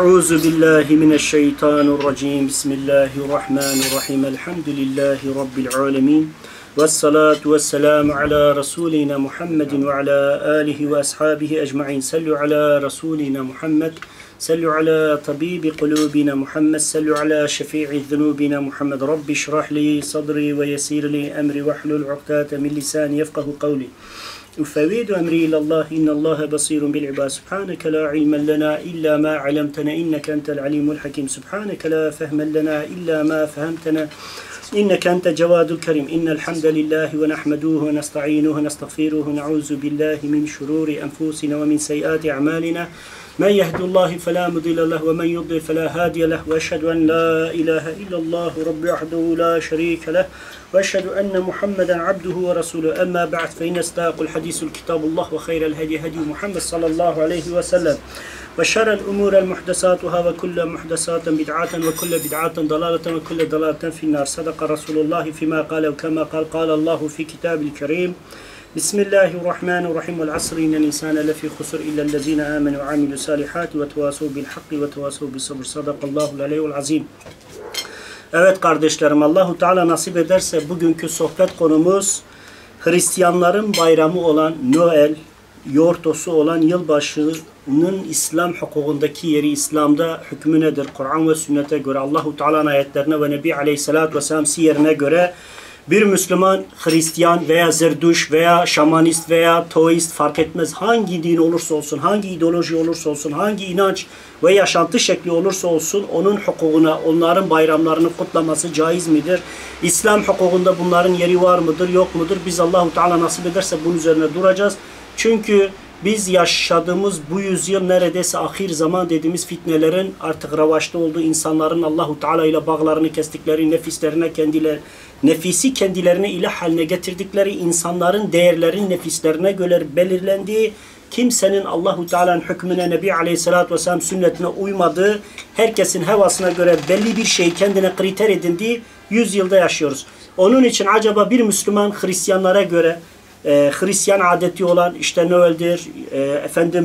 Euzu billahi mineşşeytanirracim. Bismillahirrahmanirrahim. Elhamdülillahi rabbil alamin. Ves salatu vesselamu ala rasulina Muhammedin ve ala alihi ve ashabihi ecmaîn. Sallu ala rasulina Muhammed. Sallu ala tabibi kulubina Muhammed. Sallu ala şefii zunubina Muhammed. Rabbi şrah li sadri ve yessir li emri ve hlul ukdate min lisani yefkahu kavli. أفوض أمري إلى الله إن الله بصير بالعباد سبحانك لا علم لنا إلا ما علمتنا إنك أنت العليم الحكيم سبحانك لا فهم لنا إلا ما فهمتنا إنك أنت جواد الكريم إن الحمد لله ونحمده ونستعينه ونستغفره ونعوذ بالله من شرور أنفسنا ومن سيئات أعمالنا من يهد الله فلا مضل له ومن يضلل فلا هادي له وأشهد أن لا إله إلا الله رب وحده لا شريك له وأشهد أن محمدا عبده ورسوله أما بعد فإن أصدق الحديث كتاب الله وخير الهدي هدي محمد صلى الله عليه وسلم وشر الأمور المحدثاتها وكل محدثات بدعة وكل بدعة ضلالة وكل ضلالة في النار صدق رسول الله فيما قال وكما قال الله في كتاب الكريم بسم الله الرحمن الرحيم والعصر إن الإنسان لفي خسر إلا الذين آمنوا وعملوا الصالحات وتواصوا بالحق وتواصوا بالصبر صدق الله العلي العظيم. Evet kardeşlerim, Allahu Teala nasip ederse bugünkü sohbet konumuz Hristiyanların bayramı olan Noel, yortosu olan yılbaşının İslam hukukundaki yeri, İslam'da hükmü nedir? Kur'an ve sünnete göre, Allahu Teala'nın ayetlerine ve Nebi Aleyhisselatü Vesselam siyerine göre bir Müslüman, Hristiyan veya Zerduş veya Şamanist veya Toist fark etmez. Hangi din olursa olsun, hangi ideoloji olursa olsun, hangi inanç ve yaşantı şekli olursa olsun onun hukukuna, onların bayramlarını kutlaması caiz midir? İslam hukukunda bunların yeri var mıdır, yok mudur? Biz Allahu Teala nasip ederse bunun üzerine duracağız. Çünkü biz yaşadığımız bu yüzyıl neredeyse ahir zaman dediğimiz fitnelerin artık revaçta olduğu, insanların Allahu Teala ile bağlarını kestikleri, nefisi kendilerine ilah haline getirdikleri, insanların değerlerin nefislerine göre belirlendiği, kimsenin Allahu Teala'nın hükmüne, Nebi Aleyhisselatü Vesselam sünnetine uymadığı, herkesin hevasına göre belli bir şey kendine kriter edindiği yüzyılda yaşıyoruz. Onun için acaba bir Müslüman Hristiyanlara göre Hristiyan adeti olan işte Noel'dir,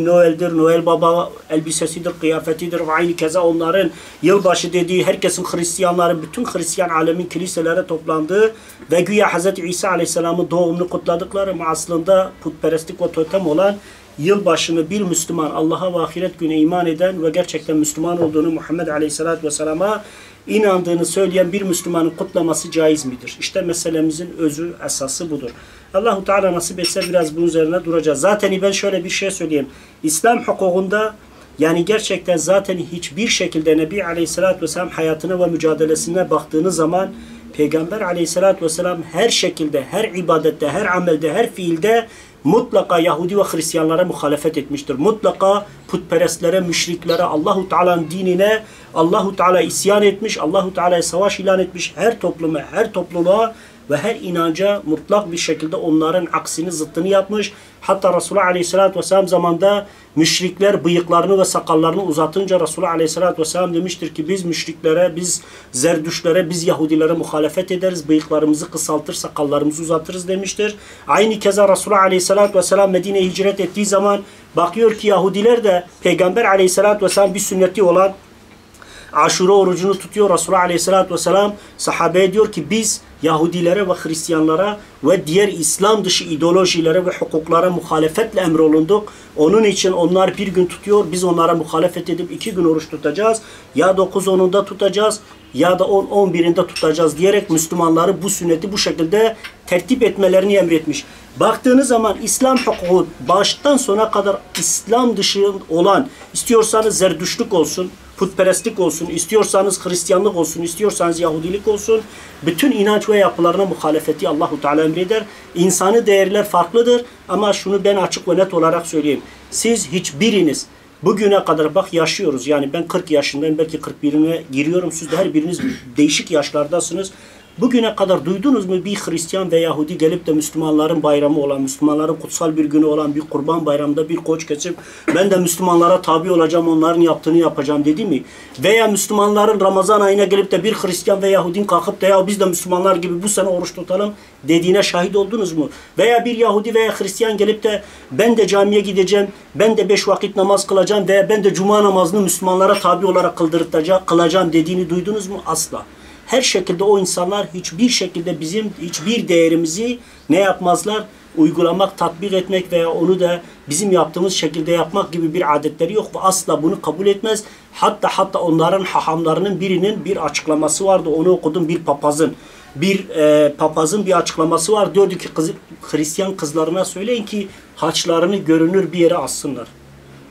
Noel'dir, Noel Baba elbisesidir, kıyafetidir ve aynı keza onların yılbaşı dediği, herkesin Hristiyanların, bütün Hristiyan alemin kiliselere toplandığı ve güya Hz. İsa Aleyhisselam'ın doğumunu kutladıkları ama aslında putperestlik ve totem olan yılbaşını bir Müslüman, Allah'a ve ahiret güne iman eden ve gerçekten Müslüman olduğunu, Muhammed Aleyhisselatü Vesselam'a inandığını söyleyen bir Müslümanın kutlaması caiz midir? İşte meselemizin özü, esası budur. Allahu Teala nasip etse biraz bunun üzerine duracağız. Zaten ben şöyle bir şey söyleyeyim. İslam hukukunda yani gerçekten zaten hiçbir şekilde Nebi Aleyhisselatü Vesselam hayatına ve mücadelesine baktığınız zaman Peygamber Aleyhisselatü Vesselam her şekilde, her ibadette, her amelde, her fiilde mutlaka Yahudi ve Hristiyanlara muhalefet etmiştir. Mutlaka putperestlere, müşriklere, Allahu Teala'nın dinine, Allahu Teala isyan etmiş, Allahu Teala'ya savaş ilan etmiş. Her topluma, her topluluğa ve her inanca mutlak bir şekilde onların aksini, zıttını yapmış. Hatta Resulullah Aleyhisselatü Vesselam zamanında müşrikler bıyıklarını ve sakallarını uzatınca Resulullah Aleyhisselatü Vesselam demiştir ki biz müşriklere, biz Zerdüşlere, biz Yahudilere muhalefet ederiz. Bıyıklarımızı kısaltır, sakallarımızı uzatırız demiştir. Aynı keza Resulullah Aleyhisselatü Vesselam Medine'ye hicret ettiği zaman bakıyor ki Yahudiler de Peygamber Aleyhisselatü Vesselam bir sünneti olan Aşure orucunu tutuyor. Resulullah Aleyhisselatü Vesselam sahabeye diyor ki biz Yahudilere ve Hristiyanlara ve diğer İslam dışı ideolojilere ve hukuklara muhalefetle emrolunduk. Onun için onlar bir gün tutuyor. Biz onlara muhalefet edip 2 gün oruç tutacağız. Ya 9-10'unda tutacağız ya da 10-11'inde tutacağız diyerek Müslümanları bu sünneti bu şekilde tertip etmelerini emretmiş. Baktığınız zaman İslam hukuku baştan sona kadar İslam dışı olan, istiyorsanız Zerdüşlük olsun, putperestlik olsun, istiyorsanız Hristiyanlık olsun, istiyorsanız Yahudilik olsun, bütün inanç ve yapılarına muhalefeti Allahu Teala emreder. İnsani değerler farklıdır ama şunu ben açık ve net olarak söyleyeyim. Siz hiçbiriniz bugüne kadar bak yaşıyoruz. Yani ben 40 yaşındayım, belki 41'ine giriyorum. Siz de her biriniz değişik yaşlardasınız. Bugüne kadar duydunuz mu bir Hristiyan ve Yahudi gelip de Müslümanların bayramı olan, Müslümanların kutsal bir günü olan bir Kurban Bayramı'nda bir koç kesip ben de Müslümanlara tabi olacağım, onların yaptığını yapacağım dedi mi? Veya Müslümanların Ramazan ayına gelip de bir Hristiyan ve Yahudin kalkıp da ya biz de Müslümanlar gibi bu sene oruç tutalım dediğine şahit oldunuz mu? Veya bir Yahudi veya Hristiyan gelip de ben de camiye gideceğim, ben de 5 vakit namaz kılacağım veya ben de cuma namazını Müslümanlara tabi olarak kılacağım dediğini duydunuz mu? Asla. Her şekilde o insanlar hiçbir şekilde bizim hiçbir değerimizi ne yapmazlar? Uygulamak, tatbik etmek veya onu da bizim yaptığımız şekilde yapmak gibi bir adetleri yok ve asla bunu kabul etmez. Hatta onların hahamlarının birinin bir açıklaması vardı. Onu okudum bir papazın. Papazın bir açıklaması var. Diyordu ki Hristiyan kızlarına söyleyin ki haçlarını görünür bir yere assınlar.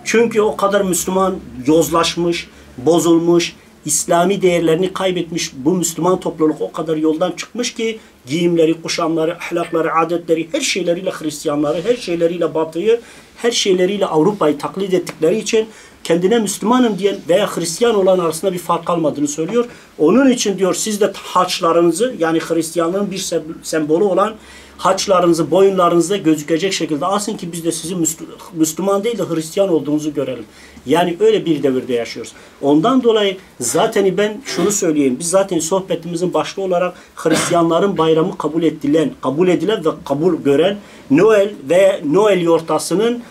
Çünkü o kadar Müslüman yozlaşmış, bozulmuş, İslami değerlerini kaybetmiş bu Müslüman topluluk o kadar yoldan çıkmış ki giyimleri, kuşamları, ahlakları, adetleri, her şeyleriyle Hristiyanları, her şeyleriyle Batı'yı, her şeyleriyle Avrupa'yı taklit ettikleri için kendine Müslümanım diyen veya Hristiyan olan arasında bir fark kalmadığını söylüyor. Onun için diyor siz de haçlarınızı yani Hristiyanlığın bir sembolü olan haçlarınızı boyunlarınızda gözükecek şekilde asın ki biz de sizin Müslüman değil de Hristiyan olduğunuzu görelim. Yani öyle bir devirde yaşıyoruz. Ondan dolayı zaten ben şunu söyleyeyim. Biz zaten sohbetimizin başlığı olarak Hristiyanların bayramı kabul edilen ve kabul gören Noel ve Noel yortasının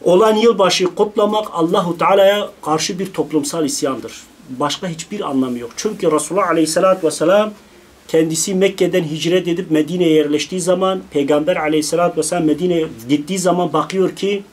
olan yılbaşı kutlamak Allahu Teala'ya karşı bir toplumsal isyandır. Başka hiçbir anlamı yok. Çünkü Resulullah Aleyhisselatü Vesselam kendisi Mekke'den hicret edip Medine'ye yerleştiği zaman Peygamber Aleyhisselatü Vesselam Medine'ye gittiği zaman bakıyor ki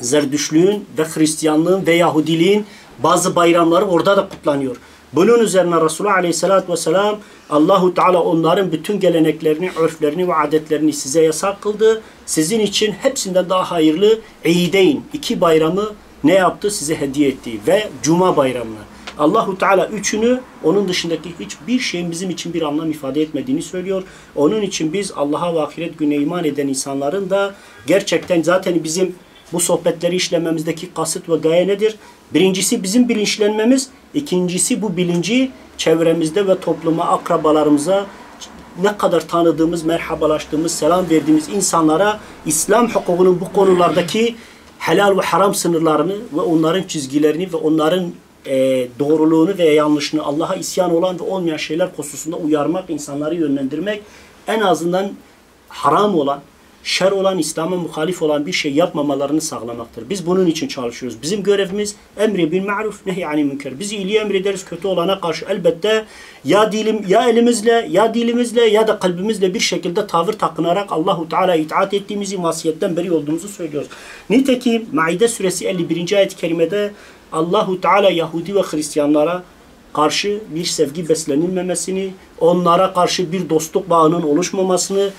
Zerdüşlüğün ve Hristiyanlığın ve Yahudiliğin bazı bayramları orada da kutlanıyor. Bunun üzerine Resulullah Aleyhisselatü Vesselam Allahu Teala onların bütün geleneklerini, örflerini ve adetlerini size yasak kıldı. Sizin için hepsinden daha hayırlı İdeyn, 2 bayramı ne yaptı? Size hediye etti ve Cuma bayramını. Allahu Teala üçünü onun dışındaki hiçbir şeyin bizim için bir anlam ifade etmediğini söylüyor. Onun için biz Allah'a ve ahiret gününe iman eden insanların da gerçekten zaten bizim bu sohbetleri işlememizdeki kasıt ve gaye nedir? Birincisi bizim bilinçlenmemiz, ikincisi bu bilinci çevremizde ve topluma, akrabalarımıza ne kadar tanıdığımız, merhabalaştığımız, selam verdiğimiz insanlara İslam hukukunun bu konulardaki helal ve haram sınırlarını ve onların çizgilerini ve onların doğruluğunu veya yanlışını, Allah'a isyan olan ve olmayan şeyler hususunda uyarmak, insanları yönlendirmek, en azından haram olan, şer olan, İslam'a muhalif olan bir şey yapmamalarını sağlamaktır. Biz bunun için çalışıyoruz. Bizim görevimiz emri bil ma'ruf nehy anil münker. Biz iyiliği emrederiz, kötü olana karşı elbette ya elimizle, ya dilimizle ya da kalbimizle bir şekilde tavır takınarak Allahu Teala'ya itaat ettiğimizi, masiyetten beri olduğumuzu söylüyoruz. Nitekim Maide suresi 51. ayet-i kerimede Allahu Teala Yahudi ve Hristiyanlara karşı bir sevgi beslenilmemesini, onlara karşı bir dostluk bağının oluşmamasını,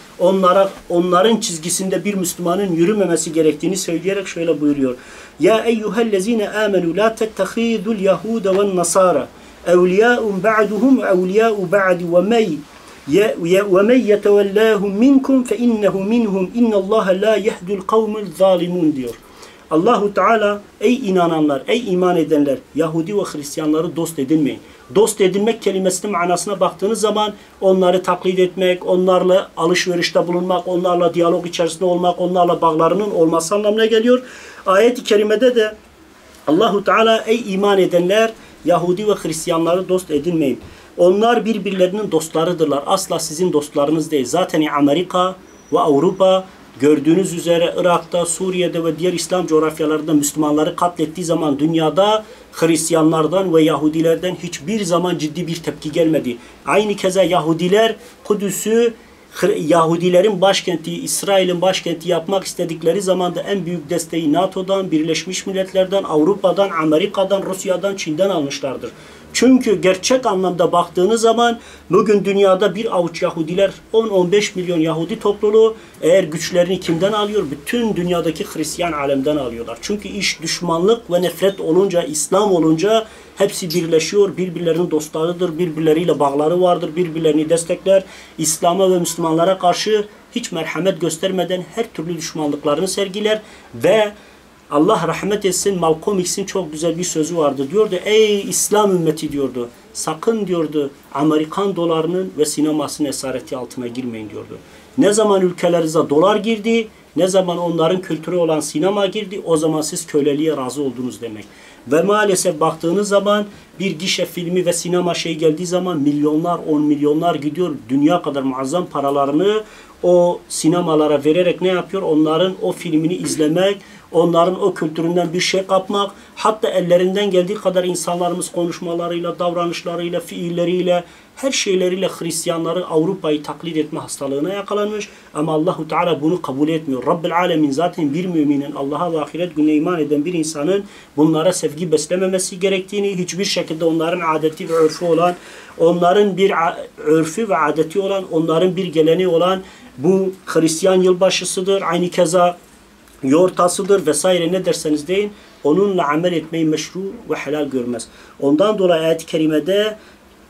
onların çizgisinde bir Müslümanın yürümemesi gerektiğini söyleyerek şöyle buyuruyor. Ya eyyühellezine amenu la tettehidul yahude ven nasara evliyâun ba'duhum evliyâ'u ba'di ve men yetevellâhum minkum fe innehu minhum innallâhe la yehdul kavmul zalimun diyor. Allahu Teala ey inananlar, ey iman edenler, Yahudi ve Hristiyanları dost edinmeyin. Dost edinmek kelimesinin manasına baktığınız zaman onları taklit etmek, onlarla alışverişte bulunmak, onlarla diyalog içerisinde olmak, onlarla bağlarının olması anlamına geliyor. Ayet-i kerimede de Allahu Teala ey iman edenler, Yahudi ve Hristiyanları dost edinmeyin. Onlar birbirlerinin dostlarıdırlar. Asla sizin dostlarınız değil. Zaten Amerika ve Avrupa gördüğünüz üzere Irak'ta, Suriye'de ve diğer İslam coğrafyalarında Müslümanları katlettiği zaman dünyada Hristiyanlardan ve Yahudilerden hiçbir zaman ciddi bir tepki gelmedi. Aynı keza Yahudiler Kudüs'ü Yahudilerin başkenti, İsrail'in başkenti yapmak istedikleri zaman da en büyük desteği NATO'dan, Birleşmiş Milletler'den, Avrupa'dan, Amerika'dan, Rusya'dan, Çin'den almışlardır. Çünkü gerçek anlamda baktığınız zaman bugün dünyada bir avuç Yahudiler, 10-15 milyon Yahudi topluluğu eğer güçlerini kimden alıyor? Bütün dünyadaki Hristiyan alemden alıyorlar. Çünkü iş düşmanlık ve nefret olunca, İslam olunca hepsi birleşiyor, birbirlerinin dostlarıdır, birbirleriyle bağları vardır, birbirlerini destekler. İslam'a ve Müslümanlara karşı hiç merhamet göstermeden her türlü düşmanlıklarını sergiler ve Allah rahmet etsin, Malcolm X'in çok güzel bir sözü vardı. Diyordu, ey İslam ümmeti diyordu. Sakın diyordu Amerikan dolarının ve sinemasının esareti altına girmeyin diyordu. Ne zaman ülkelerinize dolar girdi, ne zaman onların kültürü olan sinema girdi, o zaman siz köleliğe razı oldunuz demek. Ve maalesef baktığınız zaman bir gişe filmi ve sinema şey geldiği zaman milyonlar, 10 milyonlar gidiyor. Dünya kadar muazzam paralarını o sinemalara vererek ne yapıyor? Onların o filmini izlemek, onların o kültüründen bir şey kapmak, hatta ellerinden geldiği kadar insanlarımız konuşmalarıyla, davranışlarıyla, fiilleriyle, her şeyleriyle Hristiyanları, Avrupa'yı taklit etme hastalığına yakalanmış. Ama Allahu Teala bunu kabul etmiyor. Rabbil Alemin zaten bir müminin, Allah'a ve ahiret gününe iman eden bir insanın bunlara sevgi beslememesi gerektiğini, hiçbir şekilde onların adeti ve örfü olan, onların bir örfü ve adeti olan, onların bir geleneği olan bu Hristiyan yılbaşısıdır. Aynı keza yortasıdır vesaire ne derseniz deyin. Onunla amel etmeyi meşru ve helal görmez. Ondan dolayı ayet-i kerimede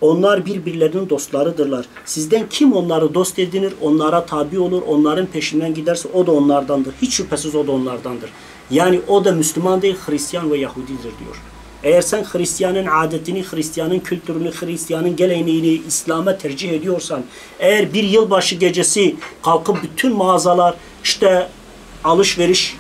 onlar birbirlerinin dostlarıdırlar. Sizden kim onları dost edinir, onlara tabi olur, onların peşinden giderse o da onlardandır. Hiç şüphesiz o da onlardandır. Yani o da Müslüman değil, Hristiyan ve Yahudidir diyor. Eğer sen Hristiyanın adetini, Hristiyanın kültürünü, Hristiyanın geleneğini İslam'a tercih ediyorsan, eğer bir yılbaşı gecesi kalkıp bütün mağazalar işte alışveriş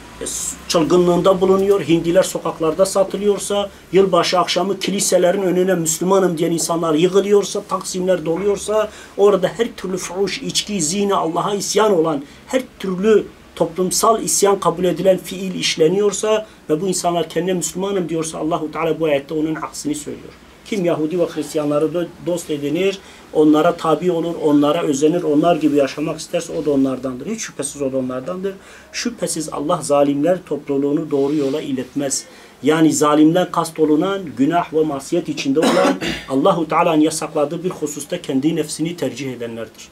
çılgınlığında bulunuyor, hindiler sokaklarda satılıyorsa, yılbaşı akşamı kiliselerin önüne Müslümanım diyen insanlar yığılıyorsa, taksimler doluyorsa, orada her türlü fuhuş, içki, zina, Allah'a isyan olan her türlü toplumsal isyan kabul edilen fiil işleniyorsa ve bu insanlar kendine Müslümanım diyorsa Allahu Teala bu ayette onun aksini söylüyor. Kim Yahudi ve Hristiyanları dost edinir, onlara tabi olur, onlara özenir, onlar gibi yaşamak isterse o da onlardandır. Hiç şüphesiz o da onlardandır. Şüphesiz Allah zalimler topluluğunu doğru yola iletmez. Yani zalimden kast olunan, günah ve masiyet içinde olan, Allahu Teala'nın yasakladığı bir hususta kendi nefsini tercih edenlerdir.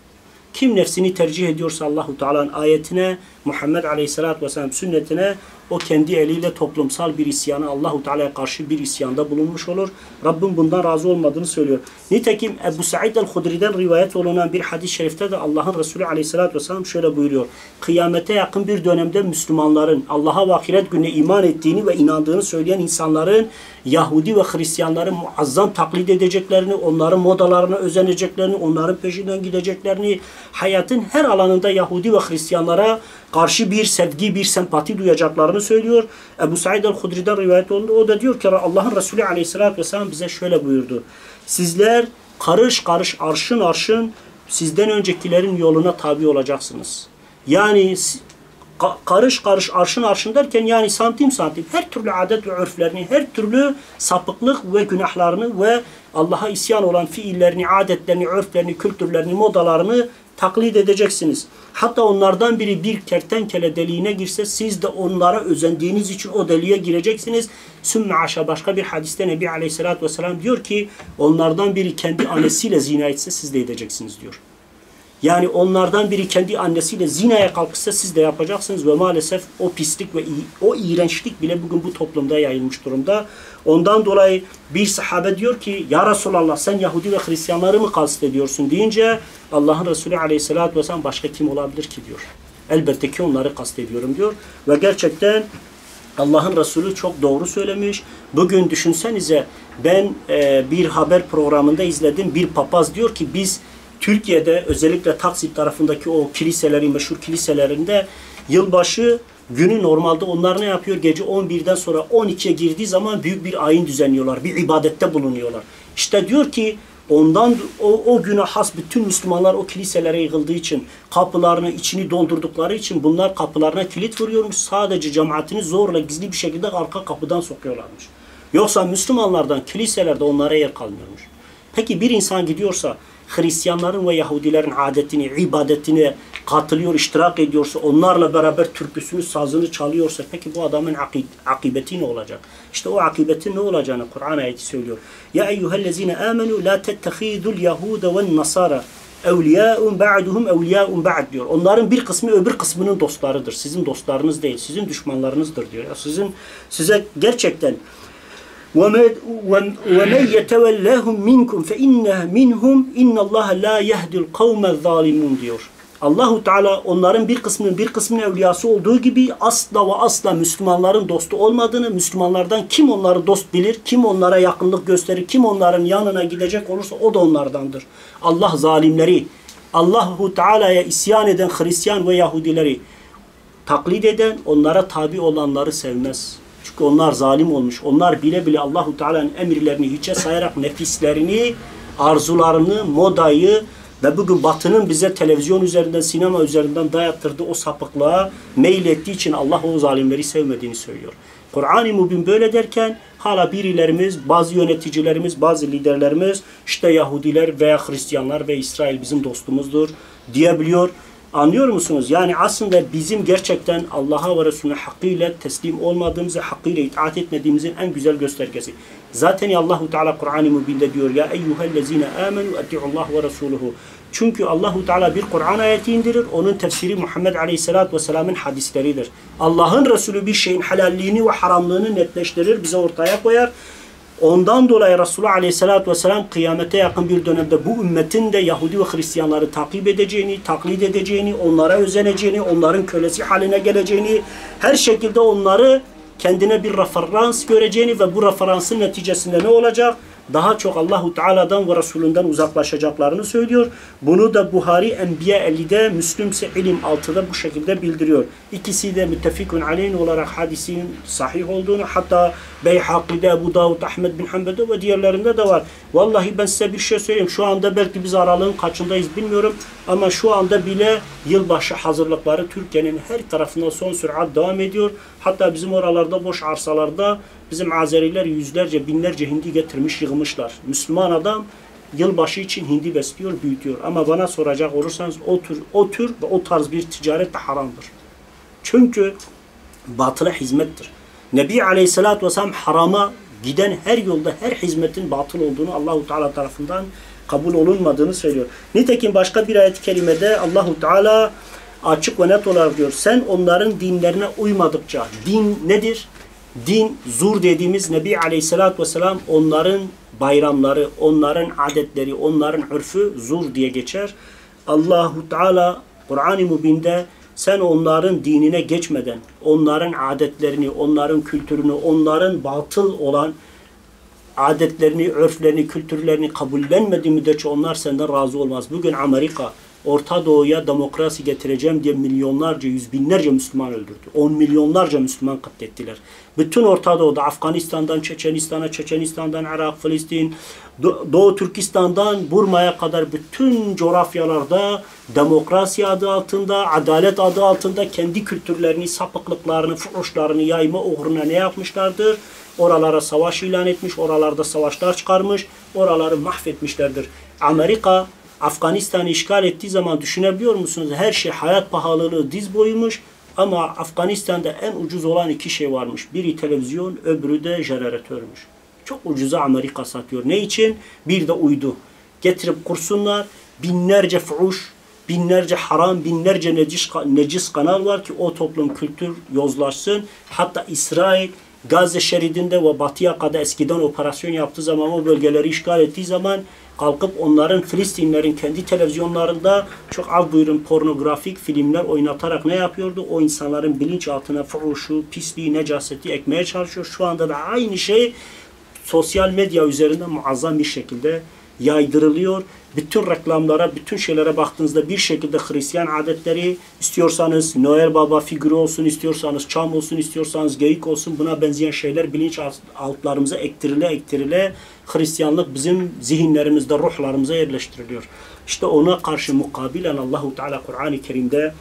Kim nefsini tercih ediyorsa Allahu Teala'nın ayetine, Muhammed Aleyhisselatü Vesselam sünnetine, o kendi eliyle toplumsal bir isyanı, Allahu Teala'ya karşı bir isyanda bulunmuş olur. Rabbim bundan razı olmadığını söylüyor. Nitekim Ebu Said el-Hudri'den rivayet olunan bir hadis-i şerifte de Allah'ın Resulü Aleyhisselatü Vesselam şöyle buyuruyor. Kıyamete yakın bir dönemde Müslümanların, Allah'a ve ahiret gününe iman ettiğini ve inandığını söyleyen insanların Yahudi ve Hristiyanların muazzam taklit edeceklerini, onların modalarına özeneceklerini, onların peşinden gideceklerini, hayatın her alanında Yahudi ve Hristiyanlara karşı bir sevgi, bir sempati duyacaklarını söylüyor. Ebu Said el-Hudri'den rivayet oldu. O da diyor ki Allah'ın Resulü Aleyhisselatü Vesselam bize şöyle buyurdu. Sizler karış karış, arşın arşın sizden öncekilerin yoluna tabi olacaksınız. Yani karış karış, arşın arşın derken yani santim santim her türlü adet ve örflerini, her türlü sapıklık ve günahlarını ve Allah'a isyan olan fiillerini, adetlerini, örflerini, kültürlerini, modalarını taklit edeceksiniz. Hatta onlardan biri bir kertenkele deliğine girse siz de onlara özendiğiniz için o deliğe gireceksiniz. Sümme aşağı başka bir hadiste Nebi Aleyhisselatü Vesselam diyor ki onlardan biri kendi annesiyle zina etse siz de edeceksiniz diyor. Yani onlardan biri kendi annesiyle zinaya kalkışsa siz de yapacaksınız ve maalesef o pislik ve o iğrençlik bile bugün bu toplumda yayılmış durumda. Ondan dolayı bir sahabe diyor ki ya Resulallah sen Yahudi ve Hristiyanları mı kastediyorsun deyince Allah'ın Resulü Aleyhisselatü Vesselam başka kim olabilir ki diyor. Elbette ki onları kastediyorum diyor ve gerçekten Allah'ın Resulü çok doğru söylemiş. Bugün düşünsenize ben bir haber programında izledim. Bir papaz diyor ki biz Türkiye'de özellikle Taksim tarafındaki o kiliseleri, meşhur kiliselerinde yılbaşı günü normalde onlar ne yapıyor? Gece 11'den sonra 12'ye girdiği zaman büyük bir ayin düzenliyorlar. Bir ibadette bulunuyorlar. İşte diyor ki ondan o güne has bütün Müslümanlar o kiliselere yığıldığı için kapılarını içini doldurdukları için bunlar kapılarına kilit vuruyormuş. Sadece cemaatini zorla gizli bir şekilde arka kapıdan sokuyorlarmış. Yoksa Müslümanlardan kiliselerde onlara yer kalmıyormuş. Peki bir insan gidiyorsa Hristiyanların ve Yahudilerin adetini, ibadetine katılıyor, iştirak ediyorsa, onlarla beraber türküsünü, sazını çalıyorsa, peki bu adamın akıbeti ne olacak? İşte o akıbetin ne olacağını Kur'an ayeti söylüyor. Ya eyyühellezine amenu la tettehidul yahude ven nasara evliyâun ba'duhum evliyâun ba'd diyor. Onların bir kısmı öbür kısmının dostlarıdır. Sizin dostlarınız değil, sizin düşmanlarınızdır diyor. Size gerçekten وَمَنْ يَتَوَلَّهُمْ مِنْكُمْ فَاِنَّهُ مِنْهُمْ اِنَّ اللّٰهَ لَا يَهْدِ الْقَوْمَ الظَّالِمُونَ diyor. Allahu Teala onların bir kısmının evliyası olduğu gibi asla ve asla Müslümanların dostu olmadığını, Müslümanlardan kim onları dost bilir, kim onlara yakınlık gösterir, kim onların yanına gidecek olursa o da onlardandır. Allah zalimleri, Allahu Teala'ya isyan eden Hristiyan ve Yahudileri taklit eden, onlara tabi olanları sevmez. Çünkü onlar zalim olmuş. Onlar bile bile Allahu Teala'nın emirlerini hiçe sayarak nefislerini, arzularını, modayı ve bugün Batı'nın bize televizyon üzerinden, sinema üzerinden dayattırdığı o sapıklığa meylettiği için Allah o zalimleri sevmediğini söylüyor. Kur'an-ı Mübin böyle derken hala birilerimiz, bazı yöneticilerimiz, bazı liderlerimiz işte Yahudiler veya Hristiyanlar ve İsrail bizim dostumuzdur diyebiliyor. Anlıyor musunuz? Yani aslında bizim gerçekten Allah'a ve Resulüne hakkıyla teslim olmadığımızı, hakkıyla itaat etmediğimizin en güzel göstergesi. Zaten Allahu Teala Kur'an-ı Mübin'de diyor ya eyyuhellezine amenu eti'ullah ve resuluhu. Çünkü Allahu Teala bir Kur'an ayeti indirir. Onun tefsiri Muhammed Aleyhisselatü Vesselam'ın hadisleridir. Allah'ın Resulü bir şeyin helalliğini ve haramlığını netleştirir, bize ortaya koyar. Ondan dolayı Resulullah Aleyhisselatü Vesselam kıyamete yakın bir dönemde bu ümmetin de Yahudi ve Hristiyanları takip edeceğini, taklit edeceğini, onlara özeneceğini, onların kölesi haline geleceğini, her şekilde onları kendine bir referans göreceğini ve bu referansın neticesinde ne olacak? Daha çok Allahu Teala'dan ve Resulünden uzaklaşacaklarını söylüyor. Bunu da Buhari Enbiya 50'de, Müslüm ise İlim 6'da bu şekilde bildiriyor. İkisi de müttefikun aleyhin olarak hadisin sahih olduğunu, hatta Beyhaki'de, Ebu Davud, Ahmed bin Hanbel'de ve diğerlerinde de var. Vallahi ben size bir şey söyleyeyim. Şu anda belki biz aralığın kaçındayız bilmiyorum ama şu anda bile yılbaşı hazırlıkları Türkiye'nin her tarafında son sürat devam ediyor. Hatta bizim oralarda boş arsalarda bizim Azeriler yüzlerce, binlerce hindi getirmiş, yığmışlar. Müslüman adam yılbaşı için hindi besliyor, büyütüyor. Ama bana soracak olursanız o tür ve o tarz bir ticaret de haramdır. Çünkü batıla hizmettir. Nebi Aleyhisselatü Vesselam harama giden her yolda, her hizmetin batıl olduğunu Allahu Teala tarafından kabul olunmadığını söylüyor. Nitekim başka bir ayet-i kerimede Allahu Teala açık ve net olarak diyor. Sen onların dinlerine uymadıkça, din nedir? Din, zur dediğimiz Nebi Aleyhisselatü Vesselam onların bayramları, onların adetleri, onların örfü zur diye geçer. Allahu Teala Kur'an-ı Mübin'de sen onların dinine geçmeden, onların adetlerini, onların kültürünü, onların batıl olan adetlerini, örflerini, kültürlerini kabullenmediği müddetçe onlar senden razı olmaz. Bugün Amerika, Orta Doğu'ya demokrasi getireceğim diye milyonlarca, yüz binlerce Müslüman öldürdü. 10 milyonlarca Müslüman katlettiler. Bütün Orta Doğu'da Afganistan'dan Çeçenistan'a, Çeçenistan'dan Irak, Filistin, Doğu Türkistan'dan Burma'ya kadar bütün coğrafyalarda demokrasi adı altında, adalet adı altında kendi kültürlerini, sapıklıklarını, fuhuşlarını yayma uğruna ne yapmışlardır? Oralara savaş ilan etmiş, oralarda savaşlar çıkarmış, oraları mahvetmişlerdir. Amerika Afganistan'ı işgal ettiği zaman düşünebiliyor musunuz? Her şey hayat pahalılığı diz boyumuş ama Afganistan'da en ucuz olan iki şey varmış. Biri televizyon, öbürü de jeneratörmüş. Çok ucuza Amerika satıyor. Ne için? Bir de uydu. Getirip kursunlar, binlerce fuhuş, binlerce haram, binlerce necis kanal var ki o toplum kültür yozlaşsın. Hatta İsrail Gazze şeridinde ve batıya kadar eskiden operasyon yaptığı zaman, o bölgeleri işgal ettiği zaman kalkıp onların, Filistinlerin kendi televizyonlarında çok buyurun pornografik filmler oynatarak ne yapıyordu? O insanların bilinçaltına fuhuşu, pisliği, necaseti ekmeye çalışıyor. Şu anda da aynı şey sosyal medya üzerinde muazzam bir şekilde yaydırılıyor. Bütün reklamlara, bütün şeylere baktığınızda bir şekilde Hristiyan adetleri, istiyorsanız Noel Baba figürü olsun, istiyorsanız çam olsun, istiyorsanız geyik olsun, buna benzeyen şeyler bilinç altlarımıza ektirile Hristiyanlık bizim zihinlerimizde, ruhlarımıza yerleştiriliyor. İşte ona karşı mukabilen Allahu Teala Kur'an-ı Kerim'de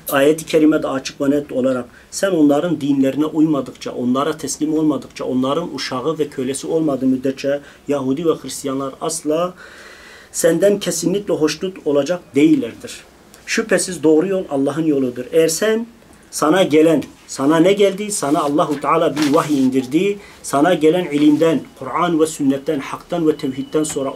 ayet-i kerimede açık ve net olarak sen onların dinlerine uymadıkça, onlara teslim olmadıkça, onların uşağı ve kölesi olmadığı müddetçe Yahudi ve Hristiyanlar asla senden kesinlikle hoşnut olacak değillerdir. Şüphesiz doğru yol Allah'ın yoludur. Eğer sana gelen, sana ne geldi? Sana Allahu Teala bir vahiy indirdi. Sana gelen ilimden, Kur'an ve sünnetten, haktan ve tevhidden sonra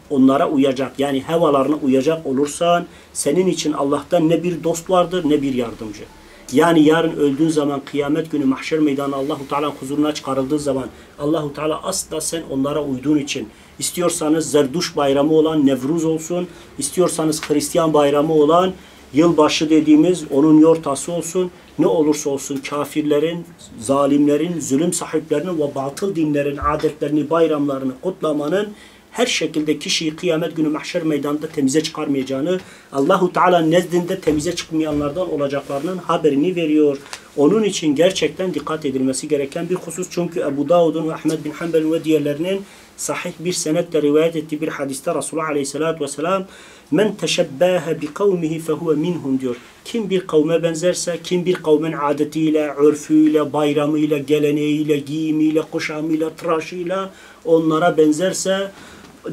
onlara uyacak yani hevalarına uyacak olursan senin için Allah'tan ne bir dost vardır ne bir yardımcı. Yani yarın öldüğün zaman kıyamet günü mahşer meydanı Allahu Teala huzuruna çıkarıldığı zaman Allahu Teala asla sen onlara uyduğun için istiyorsanız Zerduş bayramı olan Nevruz olsun, istiyorsanız Hristiyan bayramı olan yılbaşı dediğimiz onun yortası olsun, ne olursa olsun kafirlerin, zalimlerin, zulüm sahiplerinin ve batıl dinlerin adetlerini, bayramlarını kutlamanın her şekilde kişiyi kıyamet günü mahşer meydanında temize çıkarmayacağını, Allahu Teala nezdinde temize çıkmayanlardan olacaklarının haberini veriyor. Onun için gerçekten dikkat edilmesi gereken bir husus. Çünkü Ebu Davud'un ve Ahmed bin Hanbel'in ve diğerlerinin sahih bir senetle rivayet ettiği bir hadiste Resulullah Aleyhisselatü Vesselam men teşebbâhe bi kavmihi fehuve minhum diyor. Kim bir kavme benzerse, kim bir kavmin adetiyle, örfüyle, bayramıyla, geleneğiyle, giyimiyle, kuşamıyla, tıraşıyla onlara benzerse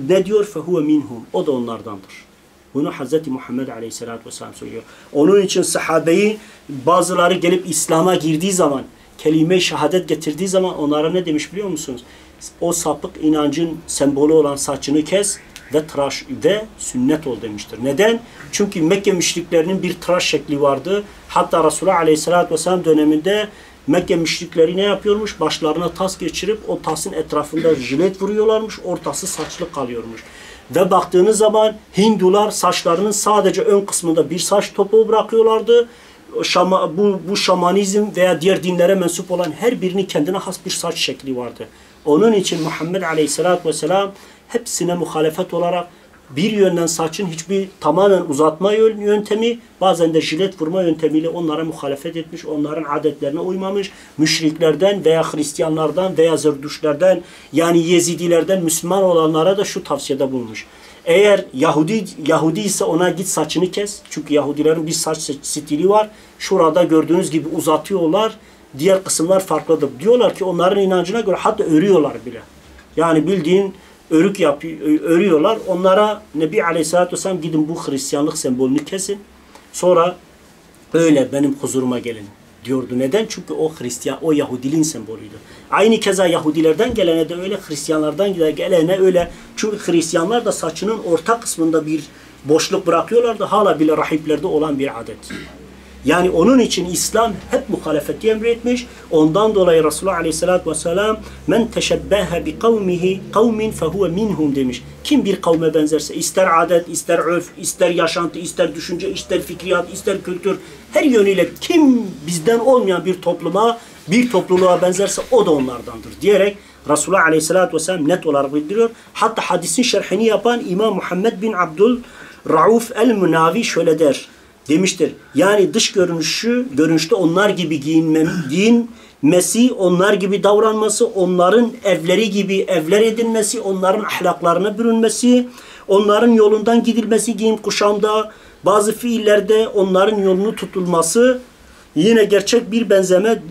ne diyor? Fehuve minhum. O da onlardandır. Bunu Hz. Muhammed Aleyhisselatü Vesselam söylüyor. Onun için sahabeyi bazıları gelip İslam'a girdiği zaman, kelime-i şehadet getirdiği zaman onlara ne demiş biliyor musunuz? O sapık inancın sembolü olan saçını kes ve tıraş ve sünnet ol demiştir. Neden? Çünkü Mekke müşriklerinin bir tıraş şekli vardı. Hatta Resulullah Aleyhisselatü Vesselam döneminde Mekke müşrikleri ne yapıyormuş? Başlarına tas geçirip o tasın etrafında jilet vuruyorlarmış. Ortası saçlı kalıyormuş. Ve baktığınız zaman Hindular saçlarının sadece ön kısmında bir saç topuğu bırakıyorlardı. Bu şamanizm veya diğer dinlere mensup olan her birinin kendine has bir saç şekli vardı. Onun için Muhammed Aleyhisselatü Vesselam hepsine muhalefet olarak bir yönden saçın hiçbir tamamen uzatma yöntemi, bazen de jilet vurma yöntemiyle onlara muhalefet etmiş, onların adetlerine uymamış, müşriklerden veya Hristiyanlardan veya Zerdüşlerden yani Yezidilerden Müslüman olanlara da şu tavsiyede bulunmuş. Eğer Yahudi ise ona git saçını kes. Çünkü Yahudilerin bir saç stili var. Şurada gördüğünüz gibi uzatıyorlar. Diğer kısımlar farklıdır. Diyorlar ki onların inancına göre hatta örüyorlar bile. Yani bildiğin örük örüyorlar. Onlara Nebi Aleyhisselatü Vesselam gidin bu Hristiyanlık sembolünü kesin. Sonra öyle benim huzuruma gelin diyordu. Neden? Çünkü o Yahudiliğin sembolüydü. Aynı keza Yahudilerden gelene de öyle, Hristiyanlardan gelene öyle. Çünkü Hristiyanlar da saçının orta kısmında bir boşluk bırakıyorlardı. Hala bile rahiplerde olan bir adet. Yani onun için İslam hep muhalefeti emretmiş. Ondan dolayı Resulullah Aleyhisselatü Vesselam men teşebbehe bi kavmihi kavmin fehuve minhum demiş. Kim bir kavme benzerse ister adet, ister örf, ister yaşantı, ister düşünce, ister fikriyat, ister kültür her yönüyle kim bizden olmayan bir topluluğa benzerse o da onlardandır diyerek Resulullah Aleyhisselatü Vesselam net olarak bildiriyor. Hatta hadisin şerhini yapan İmam Muhammed bin Abdülrauf el-Münavi şöyle der. Demiştir. Yani dış görünüşte onlar gibi giyinmesi, onlar gibi davranması, onların evleri gibi evler edinmesi, onların ahlaklarına bürünmesi, onların yolundan gidilmesi, giyim kuşamda, bazı fiillerde onların yolunu tutulması, yine gerçek bir benzeme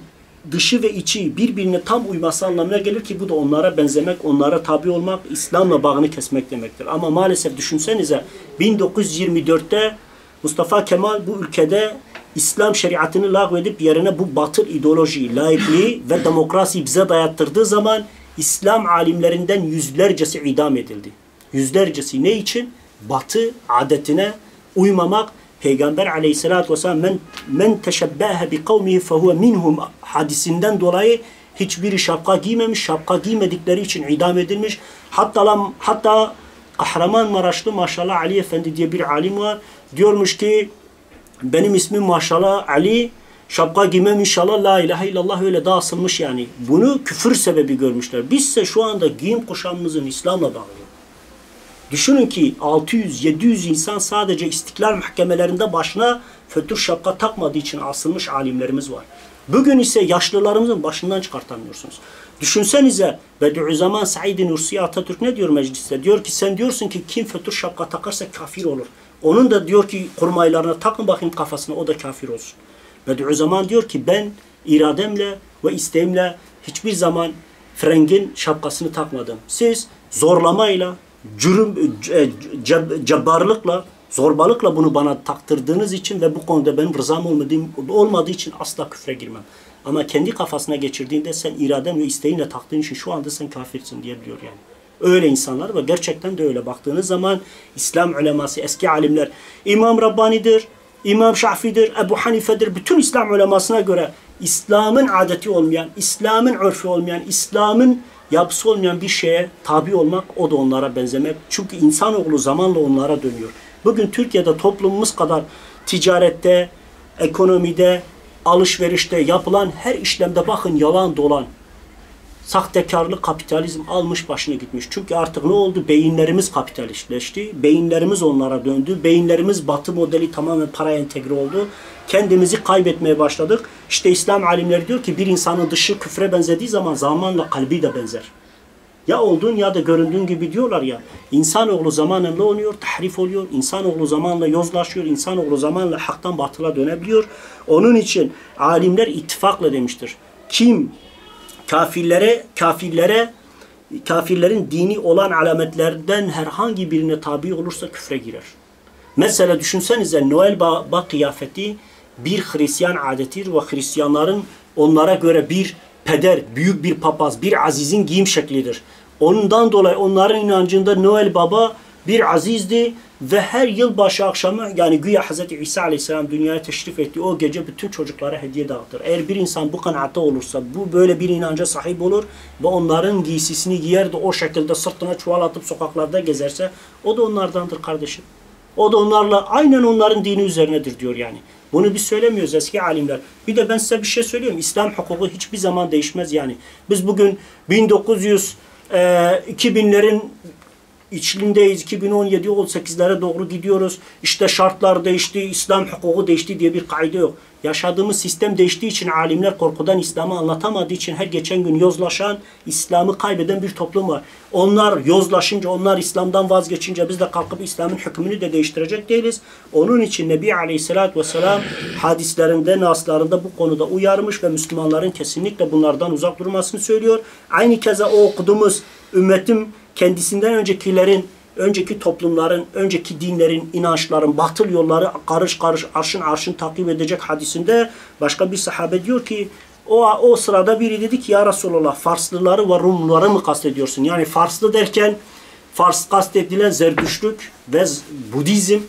dışı ve içi birbirine tam uyması anlamına gelir ki bu da onlara benzemek, onlara tabi olmak, İslam'la bağını kesmek demektir. Ama maalesef düşünsenize 1924'te Mustafa Kemal bu ülkede İslam şeriatını lağvedip yerine bu batıl ideolojiyi, laikliği ve demokrasiyi bize dayattırdığı zaman İslam alimlerinden yüzlercesi idam edildi. Yüzlercesi ne için? Batı adetine uymamak, Peygamber Aleyhisselatü Vesselam men teşebbâhe bi kavmihi fehuve minhum hadisinden dolayı hiçbiri şapka giymemiş, şapka giymedikleri için idam edilmiş. Hatta Kahramanmaraşlı maşallah Ali Efendi diye bir alim var. Diyormuş ki benim ismim maşallah Ali, şapka giymem inşallah la ilahe illallah öyle de asılmış yani. Bunu küfür sebebi görmüşler. Bizse şu anda giyim kuşamımızın İslam'la bağlı. Düşünün ki 600-700 insan sadece istiklal mahkemelerinde başına fötür şapka takmadığı için asılmış alimlerimiz var. Bugün ise yaşlılarımızın başından çıkartamıyorsunuz. Düşünsenize Bediüzzaman Said Nursi Atatürk ne diyor mecliste? Diyor ki sen diyorsun ki kim fötür şapka takarsa kafir olur. Onun da diyor ki kurmaylarına takın bakayım kafasına o da kafir olsun. Bediüzzaman diyor ki ben irademle ve isteğimle hiçbir zaman frengin şapkasını takmadım. Siz zorlamayla, cebbarlıkla, zorbalıkla bunu bana taktırdığınız için ve bu konuda benim rızam olmadığı için asla küfre girmem. Ama kendi kafasına geçirdiğinde sen iraden ve isteğinle taktığın için şu anda sen kafirsin diyebiliyor yani. Öyle insanlar ve gerçekten de öyle. Baktığınız zaman İslam uleması, eski alimler, İmam Rabbani'dir, İmam Şafii'dir, Ebu Hanife'dir. Bütün İslam ulemasına göre İslam'ın adeti olmayan, İslam'ın örfü olmayan, İslam'ın yapısı olmayan bir şeye tabi olmak, o da onlara benzemek. Çünkü insanoğlu zamanla onlara dönüyor. Bugün Türkiye'de toplumumuz kadar ticarette, ekonomide, alışverişte yapılan her işlemde bakın yalan dolan, sahtekarlık, kapitalizm almış başını gitmiş. Çünkü artık ne oldu? Beyinlerimiz kapitalistleşti. Beyinlerimiz onlara döndü. Beyinlerimiz batı modeli tamamen paraya entegre oldu. Kendimizi kaybetmeye başladık. İşte İslam alimleri diyor ki bir insanın dışı küfre benzediği zaman zamanla kalbi de benzer. Ya olduğun ya da göründüğün gibi diyorlar ya. İnsanoğlu zamanla ne oluyor? Tahrif oluyor. İnsanoğlu zamanla yozlaşıyor. İnsanoğlu zamanla haktan batıla dönebiliyor. Onun için alimler ittifakla demiştir. Kim kafirlerin dini olan alametlerden herhangi birine tabi olursa küfre girer. Mesela düşünsenize Noel Baba kıyafeti bir Hristiyan adetidir ve Hristiyanların onlara göre bir peder, büyük bir papaz, bir azizin giyim şeklidir. Ondan dolayı onların inancında Noel Baba bir azizdi ve her yılbaşı akşamı yani güya Hz. İsa Aleyhisselam dünyaya teşrif ettiği o gece bütün çocuklara hediye dağıtır. Eğer bir insan bu kanaatte olursa, bu böyle bir inanca sahip olur ve onların giysisini giyer de o şekilde sırtına çuval atıp sokaklarda gezerse o da onlardandır kardeşim. O da onlarla aynen onların dini üzerinedir diyor yani. Bunu biz söylemiyoruz eski alimler. Bir de ben size bir şey söyleyeyim. İslam hukuku hiçbir zaman değişmez yani. Biz bugün 2000'lerin içindeyiz. 2017-18'lere doğru gidiyoruz. İşte şartlar değişti, İslam hukuku değişti diye bir kaide yok. Yaşadığımız sistem değiştiği için alimler korkudan İslam'ı anlatamadığı için her geçen gün yozlaşan, İslam'ı kaybeden bir toplum var. Onlar yozlaşınca, onlar İslam'dan vazgeçince biz de kalkıp İslam'ın hükmünü de değiştirecek değiliz. Onun için Nebi Aleyhisselatü Vesselam hadislerinde, naslarında bu konuda uyarmış ve Müslümanların kesinlikle bunlardan uzak durmasını söylüyor. Aynı keza o okuduğumuz ümmetim kendisinden önceki toplumların, önceki dinlerin, inançların, batıl yolları karış karış, arşın takip edecek hadisinde başka bir sahabe diyor ki o sırada biri dedi ki ya Resulallah Farslıları ve Rumluları mı kastediyorsun? Yani Farslı derken Fars kastedilen Zerdüştlük ve Budizm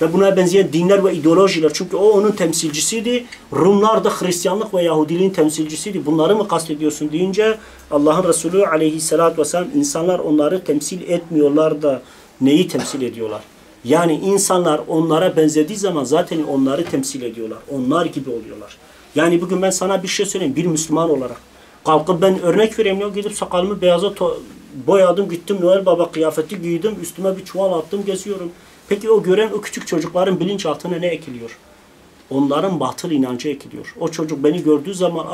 ve buna benzeyen dinler ve ideolojiler. Çünkü o onun temsilcisiydi. Rumlar da Hristiyanlık ve Yahudiliğin temsilcisiydi. Bunları mı kastediyorsun deyince Allah'ın Resulü aleyhissalatü vesselam insanlar onları temsil etmiyorlar da neyi temsil ediyorlar? Yani insanlar onlara benzediği zaman zaten onları temsil ediyorlar. Onlar gibi oluyorlar. Yani bugün ben sana bir şey söyleyeyim. Bir Müslüman olarak kalkıp ben örnek vereyim ya gidip sakalımı beyaza boyadım gittim Noel Baba kıyafeti giydim üstüme bir çuval attım geziyorum. Peki o gören o küçük çocukların bilinçaltına ne ekiliyor? Onların batıl inancı ekiliyor. O çocuk beni gördüğü zaman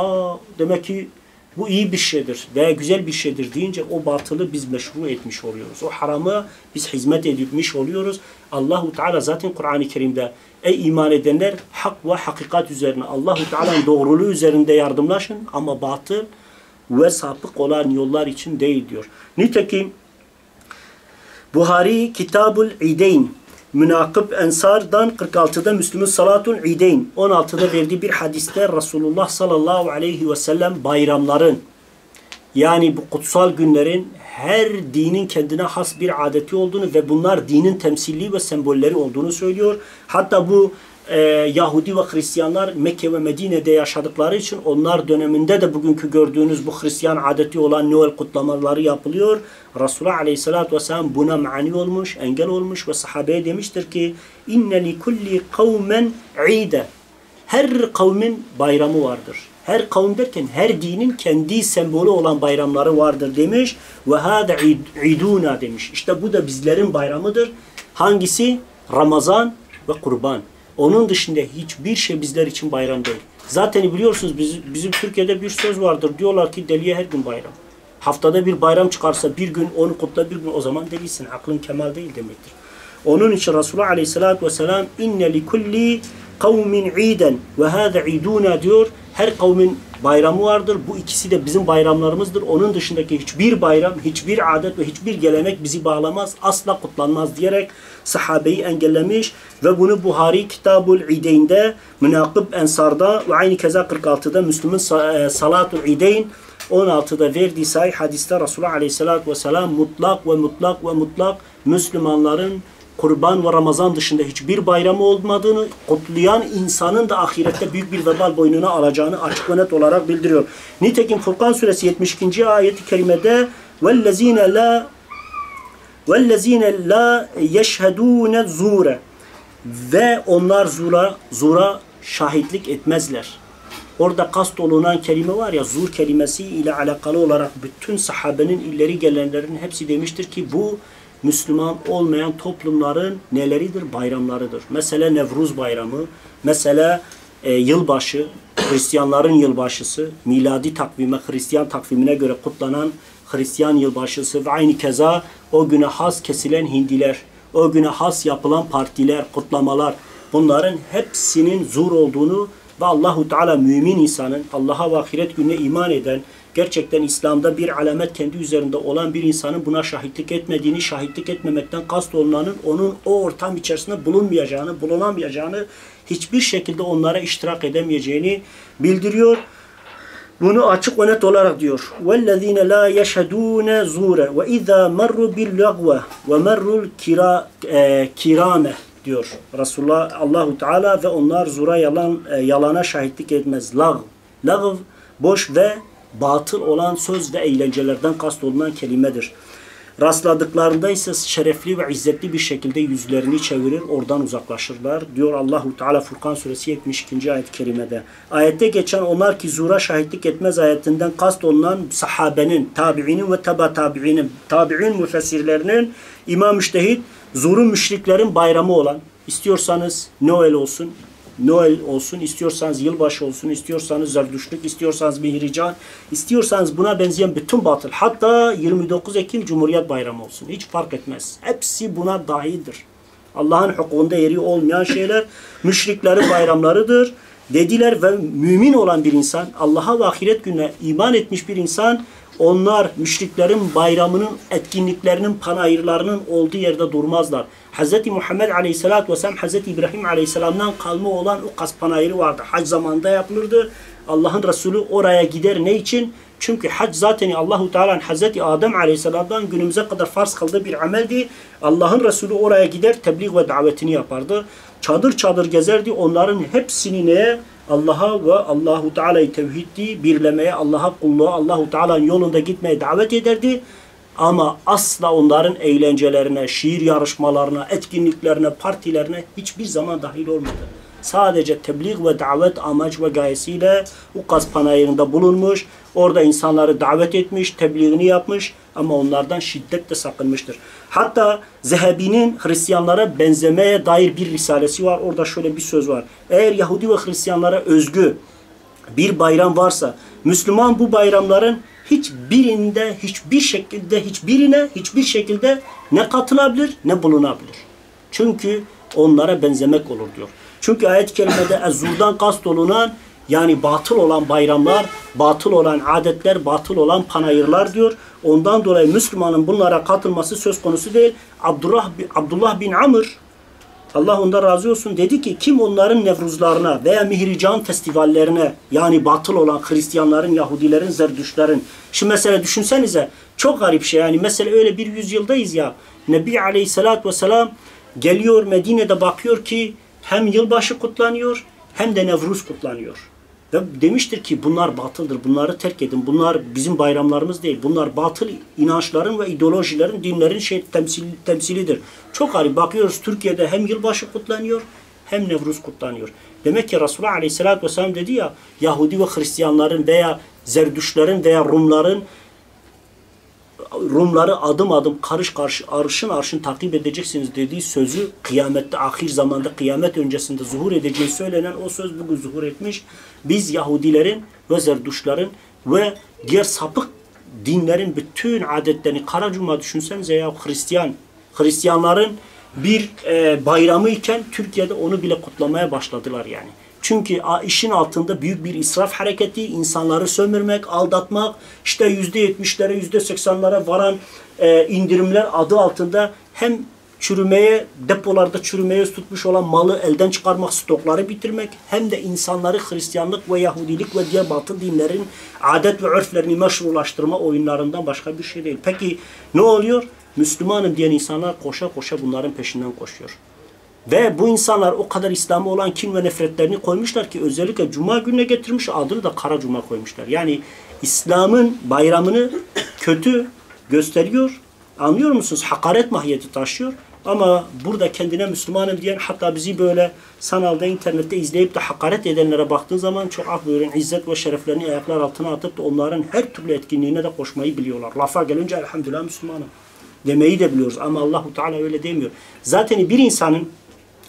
demek ki bu iyi bir şeydir veya güzel bir şeydir deyince o batılı biz meşru etmiş oluyoruz. O haramı biz hizmet edilmiş oluyoruz. Allahu Teala zaten Kur'an-ı Kerim'de ey iman edenler hak ve hakikat üzerine Allahu Teala'nın doğruluğu üzerinde yardımlaşın ama batıl ve sapık olan yollar için değil diyor. Nitekim Buhari Kitabul İdeyn Münakıb Ensar'dan 46'da Müslüm'ün Salatul İdeyn 16'da verdiği bir hadiste Resulullah sallallahu aleyhi ve sellem bayramların yani bu kutsal günlerin her dinin kendine has bir adeti olduğunu ve bunlar dinin temsilli ve sembolleri olduğunu söylüyor. Hatta bu Yahudi ve Hristiyanlar Mekke ve Medine'de yaşadıkları için onlar döneminde de bugünkü gördüğünüz bu Hristiyan adeti olan Noel kutlamaları yapılıyor. Resulullah Aleyhisselatü Vesselam buna mani olmuş, engel olmuş ve sahabeye demiştir ki inne li kulli kavmen ide. Her kavmin bayramı vardır. Her kavim derken her dinin kendi sembolü olan bayramları vardır demiş. Ve hâde idûnâ demiş. İşte bu da bizlerin bayramıdır. Hangisi? Ramazan ve kurban. Onun dışında hiçbir şey bizler için bayram değil. Zaten biliyorsunuz bizim Türkiye'de bir söz vardır. Diyorlar ki deliye her gün bayram. Haftada bir bayram çıkarsa bir gün onu kutla bir gün o zaman delisin. Aklın kemal değil demektir. Onun için Resulullah Aleyhisselatü Vesselam inne li kulli kavmin iden ve hâze idûnâ diyor. Her kavmin bayramı vardır. Bu ikisi de bizim bayramlarımızdır. Onun dışındaki hiçbir bayram, hiçbir adet ve hiçbir gelenek bizi bağlamaz. Asla kutlanmaz diyerek sahabeyi engellemiş. Ve bunu Buhari Kitabul İdeyn'de, Münakıb Ensar'da ve aynı keza 46'da Müslüm'ün Salatul İdeyn 16'da verdiği sahih hadiste Resulullah Aleyhisselatü Vesselam mutlak ve mutlak ve mutlak Müslümanların Kurban ve Ramazan dışında hiçbir bayramı olmadığını, kutlayan insanın da ahirette büyük bir vebal boynuna alacağını açık ve net olarak bildiriyor. Nitekim Furkan suresi 72. ayet-i kerimede وَالَّذ۪ينَ لَا يَشْهَدُونَ زُورَ ve onlar zura şahitlik etmezler. Orada kast olunan kelime var ya, zur kelimesi ile alakalı olarak bütün sahabenin ileri gelenlerin hepsi demiştir ki bu Müslüman olmayan toplumların neleridir? Bayramlarıdır. Mesela Nevruz bayramı, mesela yılbaşı, Hristiyanların yılbaşısı, miladi takvime, Hristiyan takvimine göre kutlanan Hristiyan yılbaşısı ve aynı keza o güne has kesilen hindiler, o güne has yapılan partiler, kutlamalar, bunların hepsinin zur olduğunu ve Allahu Teala mümin insanın, Allah'a ve ahiret gününe iman eden, gerçekten İslam'da bir alamet kendi üzerinde olan bir insanın buna şahitlik etmediğini, şahitlik etmemekten kast olunanın onun o ortam içerisinde bulunamayacağını, hiçbir şekilde onlara iştirak edemeyeceğini bildiriyor. Bunu açık ve net olarak diyor. وَالَّذ۪ينَ لَا يَشْهَدُونَ زُورَ وَاِذَا مَرُّوا بِاللَّغْوَ وَمَرُّوا الْكِرَامَ diyor Resulullah Allahu Teala ve onlar zura yalana şahitlik etmez. Lağv boş ve batıl olan söz ve eğlencelerden kastolunan kelimedir. Rastladıklarında ise şerefli ve izzetli bir şekilde yüzlerini çevirir, oradan uzaklaşırlar. Diyor Allahu Teala Furkan suresi 72. ayet-i kerimede. Ayette geçen onlar ki zura şahitlik etmez ayetinden kast olunan sahabenin, tabiinin ve tabi'in müfessirlerinin İmam Müştehid zurun müşriklerin bayramı olan, istiyorsanız Noel olsun, istiyorsanız yılbaşı olsun, istiyorsanız zerdüştlük, istiyorsanız mihrican, istiyorsanız buna benzeyen bütün batıl. Hatta 29 Ekim Cumhuriyet Bayramı olsun. Hiç fark etmez. Hepsi buna dahildir. Allah'ın hukukunda yeri olmayan şeyler müşriklerin bayramlarıdır dediler ve mümin olan bir insan, Allah'a ve ahiret gününe iman etmiş bir insan, onlar müşriklerin bayramının, etkinliklerinin, panayırlarının olduğu yerde durmazlar. Hz. Muhammed Aleyhisselatü Vesselam, Hz. İbrahim Aleyhisselam'dan kalma olan o kas panayırı vardı. Hac zamanında yapılırdı. Allah'ın Resulü oraya gider. Ne için? Çünkü hac zaten Allahu Teala'nın Hz. Adem Aleyhisselam'dan günümüze kadar farz kıldığı bir ameldi. Allah'ın Resulü oraya gider, tebliğ ve davetini yapardı. Çadır çadır gezerdi. Onların hepsini neye? Allah'a ve Allahu Teala'yı tevhiddi, birlemeye, Allah'a kulluğa, Allahu Teala'nın yolunda gitmeye davet ederdi. Ama asla onların eğlencelerine, şiir yarışmalarına, etkinliklerine, partilerine hiçbir zaman dahil olmadı. Sadece tebliğ ve davet amaç ve gayesiyle Ukaz panayırında bulunmuş, orada insanları davet etmiş, tebliğini yapmış ama onlardan şiddetle sakınmıştır. Hatta Zehebi'nin Hristiyanlara benzemeye dair bir risalesi var. Orada şöyle bir söz var. Eğer Yahudi ve Hristiyanlara özgü bir bayram varsa, Müslüman bu bayramların hiçbir şekilde ne katılabilir ne bulunabilir. Çünkü onlara benzemek olur diyor. Çünkü ayet-i kerimede ezzurdan kast olunan, yani batıl olan bayramlar, batıl olan adetler, batıl panayırlar diyor. Ondan dolayı Müslümanın bunlara katılması söz konusu değil. Abdullah bin Amr, Allah ondan razı olsun, dedi ki kim onların nevruzlarına veya mihrican festivallerine, yani batıl olan Hristiyanların, Yahudilerin, Zerdüşlerin. Şimdi mesela düşünsenize, çok garip şey, yani mesela öyle bir yüzyıldayız ya, Nebi Aleyhisselatü Vesselam geliyor Medine'de, bakıyor ki hem yılbaşı kutlanıyor hem de Nevruz kutlanıyor. Ve demiştir ki bunlar batıldır, bunları terk edin, bunlar bizim bayramlarımız değil, bunlar batıl inançların ve ideolojilerin, dinlerin temsilidir. Çok garip, bakıyoruz Türkiye'de hem yılbaşı kutlanıyor hem Nevruz kutlanıyor. Demek ki Resulullah Aleyhisselatü Vesselam dedi ya, Yahudi ve Hristiyanların veya Zerdüşlerin veya Rumları adım adım karış karış arşın takip edeceksiniz dediği sözü kıyamette, ahir zamanda, kıyamet öncesinde zuhur edeceği söylenen o söz bugün zuhur etmiş. Biz Yahudilerin ve Zerdüşlerin ve diğer sapık dinlerin bütün adetlerini, Kara Cuma düşünsenize ya, Hristiyanların bir bayramı iken Türkiye'de onu bile kutlamaya başladılar yani. Çünkü işin altında büyük bir israf hareketi, insanları sömürmek, aldatmak, işte %70'lere, %80'lere varan indirimler adı altında hem çürümeye, depolarda çürümeye tutmuş olan malı elden çıkarmak, stokları bitirmek, hem de insanları Hristiyanlık ve Yahudilik ve diğer batıl dinlerin adet ve örflerini meşrulaştırma oyunlarından başka bir şey değil. Peki ne oluyor? Müslümanım diyen insanlar koşa koşa bunların peşinden koşuyor. Ve bu insanlar o kadar İslam'a olan kin ve nefretlerini koymuşlar ki özellikle Cuma gününe getirmiş, adını da Kara Cuma koymuşlar. Yani İslam'ın bayramını kötü gösteriyor. Anlıyor musunuz? Hakaret mahiyeti taşıyor. Ama burada kendine Müslümanım diyen, hatta bizi böyle sanalda, internette izleyip de hakaret edenlere baktığın zaman çok af buyurun, izzet ve şereflerini ayaklar altına atıp da onların her türlü etkinliğine de koşmayı biliyorlar. Lafa gelince elhamdülillah Müslümanım demeyi de biliyoruz. Ama Allahu Teala öyle demiyor. Zaten bir insanın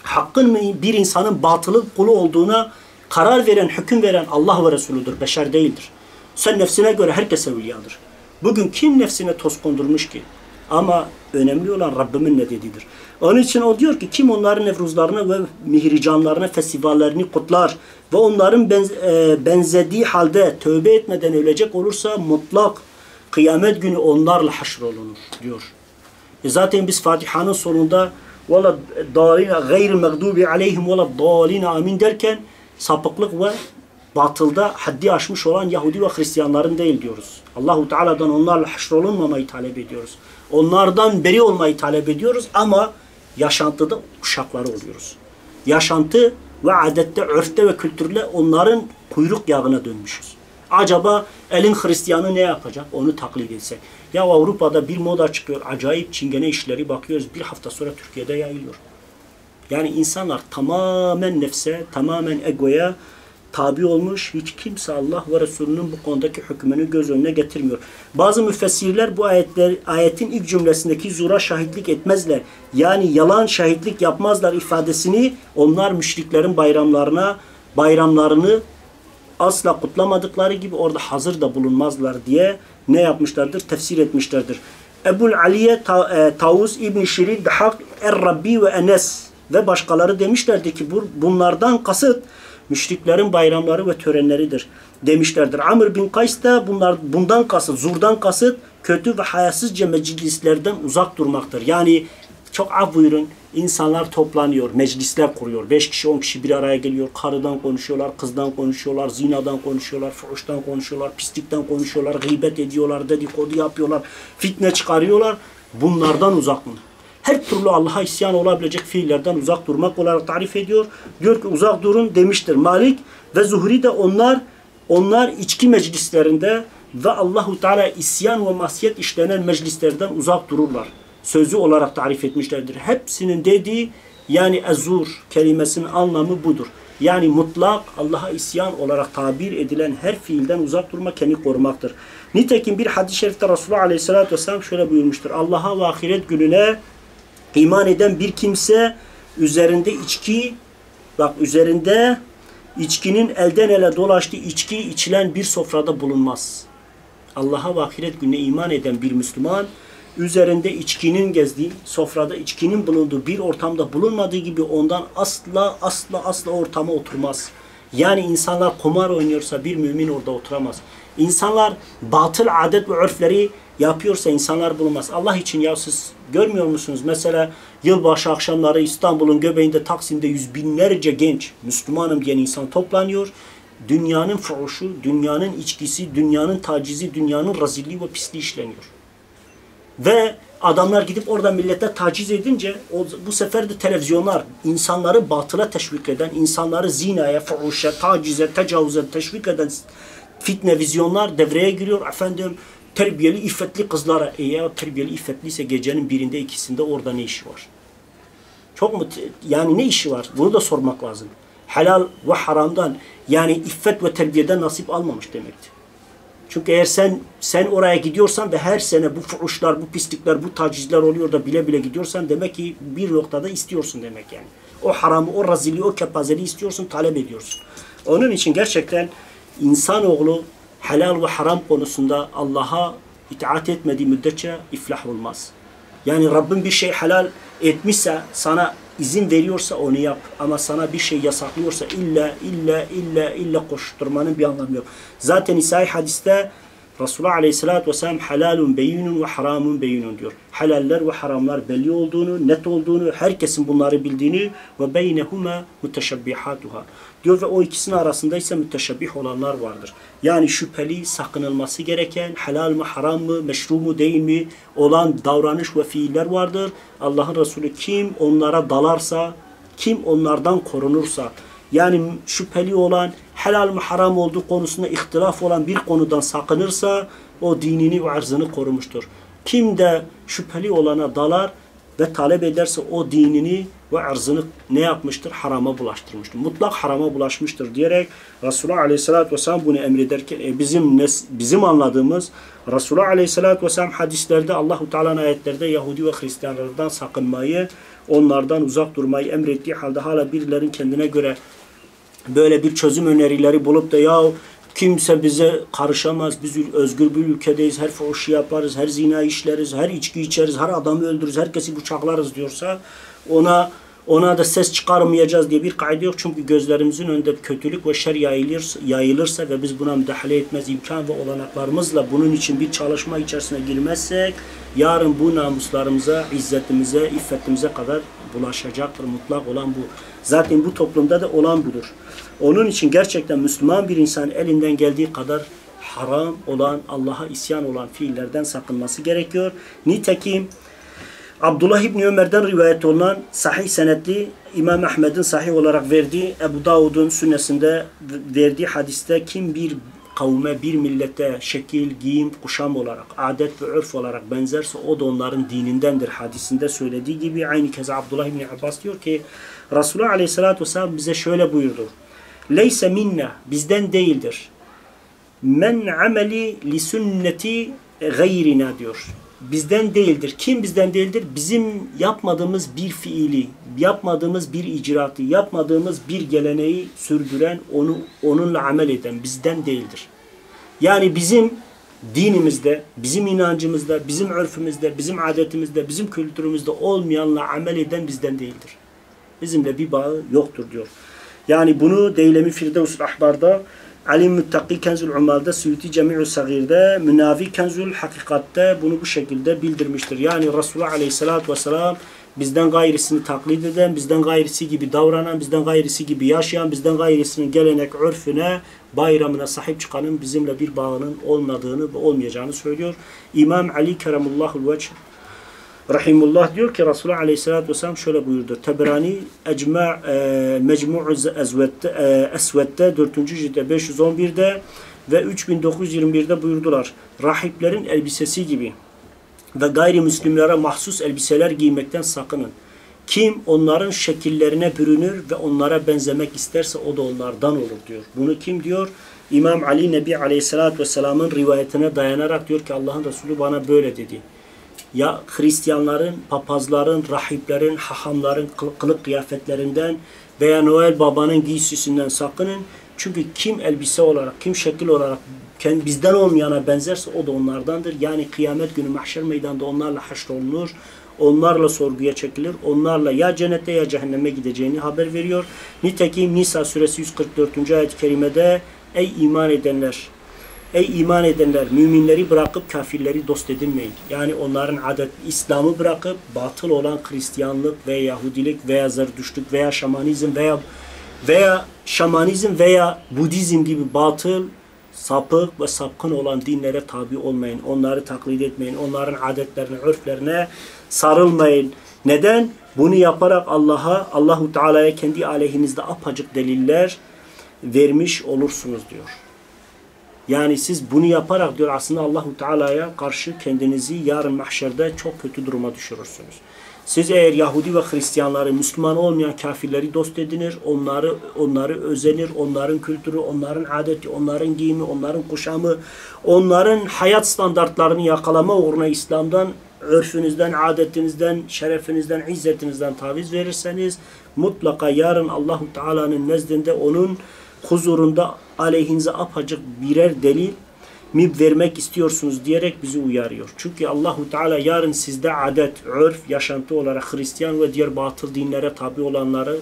hakkın mı, bir insanın batılın kulu olduğuna karar veren, hüküm veren Allah ve Resuludur. Beşer değildir. Sen nefsine göre herkese evliyadır. Bugün kim nefsine toz kondurmuş ki? Ama önemli olan Rabbimin ne dediğidir. Onun için o diyor ki kim onların nevruzlarını ve mihricanlarını, festivallerini kutlar ve onların benzediği halde tövbe etmeden ölecek olursa mutlak kıyamet günü onlarla haşrolunur diyor. Zaten biz Fatiha'nın sonunda وَلَا دَالِينَ غَيْرِ مَغْدُوبِ عَلَيْهِمْ وَلَا دَالِينَ amin derken sapıklık ve batılda haddi aşmış olan Yahudi ve Hristiyanların değil diyoruz. Allahu Teala'dan onlarla haşrolunmamayı talep ediyoruz. Onlardan beri olmayı talep ediyoruz ama yaşantıda uşakları oluyoruz. Yaşantı ve adette, örfte ve kültürle onların kuyruk yağına dönmüşüz. Acaba elin Hristiyanı ne yapacak? Onu taklit etse. Ya Avrupa'da bir moda çıkıyor. Acayip çingene işleri bakıyoruz. Bir hafta sonra Türkiye'de yayılıyor. Yani insanlar tamamen nefse, tamamen egoya tabi olmuş. Hiç kimse Allah ve Resulünün bu konudaki hükmünü göz önüne getirmiyor. Bazı müfessirler bu ayetin ilk cümlesindeki zura şahitlik etmezler. Yani yalan şahitlik yapmazlar ifadesini onlar müşriklerin bayramlarını asla kutlamadıkları gibi orada hazır da bulunmazlar diye ne yapmışlardır? Tefsir etmişlerdir. Ebul Aliye Tavus İbn Şirin Dahak Er-Rabbi ve Enes ve başkaları demişlerdi ki bunlardan kasıt müşriklerin bayramları ve törenleridir demişlerdir. Amr bin Kays da bundan kasıt, zurdan kasıt kötü ve hayasızca meclislerden uzak durmaktır. Yani çok af buyurun, insanlar toplanıyor, meclisler kuruyor. 5 kişi 10 kişi bir araya geliyor. Karıdan konuşuyorlar, kızdan konuşuyorlar, zinadan konuşuyorlar, fuhuştan konuşuyorlar, pislikten konuşuyorlar, gıybet ediyorlar, dedikodu yapıyorlar, fitne çıkarıyorlar. Bunlardan uzak mı? Her türlü Allah'a isyan olabilecek fiillerden uzak durmak olarak tarif ediyor. Diyor ki uzak durun demiştir Malik ve Zuhri de onlar içki meclislerinde ve Allahu Teala isyan ve masiyet işlenen meclislerden uzak dururlar. Sözü olarak tarif etmişlerdir. Hepsinin dediği yani ezur kelimesinin anlamı budur. Yani mutlak Allah'a isyan olarak tabir edilen her fiilden uzak durmak, kendini korumaktır. Nitekim bir hadis-i şerifte Resulullah Aleyhisselatü Vesselam şöyle buyurmuştur. Allah'a ve ahiret gününe iman eden bir kimse üzerinde içkinin elden ele dolaştığı içki içilen bir sofrada bulunmaz. Allah'a ve ahiret gününe iman eden bir Müslüman üzerinde içkinin gezdiği, sofrada içkinin bulunduğu bir ortamda bulunmadığı gibi ondan asla ortama oturmaz. Yani insanlar kumar oynuyorsa bir mümin orada oturamaz. İnsanlar batıl adet ve örfleri yapıyorsa insanlar bulunmaz. Allah için ya siz görmüyor musunuz? Mesela yılbaşı akşamları İstanbul'un göbeğinde Taksim'de yüz binlerce genç Müslümanım diyen insan toplanıyor. Dünyanın fuhuşu, dünyanın içkisi, dünyanın tacizi, dünyanın rezilliği ve pisliği işleniyor. Ve adamlar gidip orada millete taciz edince bu sefer de televizyonlar insanları batıla teşvik eden, insanları zinaya, fuhuşa, tacize, tecavüze teşvik eden fitne vizyonlar devreye giriyor. Efendim terbiyeli, iffetli kızlara. Eğer terbiyeli, iffetliyse gecenin birinde ikisinde orada ne işi var? Çok mu? Yani ne işi var? Bunu da sormak lazım. Helal ve haramdan yani iffet ve terbiyeden nasip almamış demektir. Çünkü eğer sen oraya gidiyorsan ve her sene bu fuhuşlar, bu pislikler, bu tacizler oluyor da bile bile gidiyorsan demek ki bir noktada istiyorsun demek yani. O haramı, o raziliği, o kepazeliği istiyorsun, talep ediyorsun. Onun için gerçekten insanoğlu helal ve haram konusunda Allah'a itaat etmediği müddetçe iflah olmaz. Yani Rabbim bir şey helal etmişse, sana izin veriyorsa onu yap. Ama sana bir şey yasaklıyorsa illa koşturmanın bir anlamı yok. Zaten İsa'yı hadiste Resulullah Aleyhisselatü Vesselam halalun beyinun ve haramun beyinun diyor. Halaller ve haramlar belli olduğunu, net olduğunu, herkesin bunları bildiğini ve beynehuma muteşebbihatuhâ diyor ve o ikisinin arasında ise müteşebbih olanlar vardır. Yani şüpheli, sakınılması gereken, helal mi, haram mı, meşru mu, değil mi olan davranış ve fiiller vardır. Allah'ın Resulü kim onlara dalarsa, kim onlardan korunursa, yani şüpheli olan, helal mi haram olduğu konusunda ihtilaf olan bir konudan sakınırsa o dinini ve arzını korumuştur. Kim de şüpheli olana dalar ve talep ederse o dinini ve arzını ne yapmıştır? Harama bulaştırmıştır. Mutlak harama bulaşmıştır diyerek Resulullah Aleyhisselatü Vesselam bunu emrederken bizim anladığımız Resulullah Aleyhisselatü Vesselam hadislerde Allahu Teala'nın ayetlerde Yahudi ve Hristiyanlardan sakınmayı, onlardan uzak durmayı emrettiği halde hala birilerin kendine göre böyle bir çözüm önerileri bulup da ya kimse bize karışamaz, biz özgür bir ülkedeyiz, her fuhuşu yaparız, her zina işleriz, her içki içeriz, her adamı öldürürüz, herkesi bıçaklarız diyorsa ona da ses çıkarmayacağız diye bir kaide yok. Çünkü gözlerimizin önünde kötülük ve şer yayılırsa ve biz buna müdahale etmez imkan ve olanaklarımızla bunun için bir çalışma içerisine girmezsek yarın bu namuslarımıza, izzetimize, iffetimize kadar bulaşacaktır. Mutlak olan bu. Zaten bu toplumda da olan budur. Onun için gerçekten Müslüman bir insan elinden geldiği kadar haram olan, Allah'a isyan olan fiillerden sakınması gerekiyor. Nitekim Abdullah İbni Ömer'den rivayet olunan sahih senetli İmam Ahmed'in sahih olarak verdiği, Ebu Davud'un sünnesinde verdiği hadiste kim bir kavme, bir millete şekil, giyim, kuşam olarak, adet ve örf olarak benzerse o da onların dinindendir hadisinde söylediği gibi. Aynı kez Abdullah İbni Abbas diyor ki Resulullah Aleyhisselatü Vesselam bize şöyle buyurdu. Leyse minna, bizden değildir. Men ameli li sünneti gayrina diyor. Bizden değildir. Kim bizden değildir? Bizim yapmadığımız bir fiili, yapmadığımız bir icraatı, yapmadığımız bir geleneği sürdüren, onunla amel eden bizden değildir. Yani bizim dinimizde, bizim inancımızda, bizim örfümüzde, bizim adetimizde, bizim kültürümüzde olmayanla amel eden bizden değildir. Bizimle bir bağı yoktur diyor. Yani bunu Deylemi Firdevs-ül Ahbar'da, Alim Müttaki Kenzül Umal'da, Suyuti Cemi'ü Sagir'de, Münavi Kenzül Hakikat'te bunu bu şekilde bildirmiştir. Yani Resulullah Aleyhisselatü Vesselam bizden gayrısını taklit eden, bizden gayrısı gibi davranan, bizden gayrısı gibi yaşayan, bizden gayrısının gelenek, örfüne, bayramına sahip çıkanın bizimle bir bağının olmadığını ve olmayacağını söylüyor. İmam Ali Keremullahul Vecih Rahimullah diyor ki Resulullah Aleyhisselatü Vesselam şöyle buyurdu. Teberani Mecmu'u Esved'de 4. cilde 511'de ve 3921'de buyurdular. Rahiplerin elbisesi gibi ve gayrimüslimlere mahsus elbiseler giymekten sakının. Kim onların şekillerine bürünür ve onlara benzemek isterse o da onlardan olur diyor. Bunu kim diyor? İmam Ali Nebi Aleyhisselatü Vesselam'ın rivayetine dayanarak diyor ki Allah'ın Resulü bana böyle dedi. Ya Hristiyanların, papazların, rahiplerin, hahamların kılık kıyafetlerinden veya Noel Baba'nın giysisinden sakının. Çünkü kim elbise olarak, kim şekil olarak bizden olmayana benzerse o da onlardandır. Yani kıyamet günü mahşer meydanında onlarla haşrolunur, onlarla sorguya çekilir, onlarla ya cennete ya cehenneme gideceğini haber veriyor. Nitekim Nisa suresi 144. ayet-i kerimede ey iman edenler! Ey iman edenler, müminleri bırakıp kafirleri dost edinmeyin. Yani onların adet, İslam'ı bırakıp batıl olan Hristiyanlık veya Yahudilik veya Zerdüştlük veya Şamanizm veya Budizm gibi batıl, sapık ve sapkın olan dinlere tabi olmayın. Onları taklit etmeyin. Onların adetlerine, örflerine sarılmayın. Neden? Bunu yaparak Allahu Teala'ya kendi aleyhinizde apacık deliller vermiş olursunuz diyor. Yani siz bunu yaparak diyor aslında Allahu Teala'ya karşı kendinizi yarın mahşerde çok kötü duruma düşürürsünüz. Siz eğer Yahudi ve Hristiyanları, Müslüman olmayan kafirleri dost edinir, onları özenir, onların kültürü, onların adeti, onların giyimi, onların kuşamı, onların hayat standartlarını yakalama uğruna İslam'dan, örfünüzden, adetinizden, şerefinizden, izzetinizden taviz verirseniz mutlaka yarın Allahu Teala'nın nezdinde onun huzurunda aleyhinize apacık birer delil mi vermek istiyorsunuz diyerek bizi uyarıyor. Çünkü Allahu Teala yarın sizde adet, örf, yaşantı olarak Hristiyan ve diğer batıl dinlere tabi olanları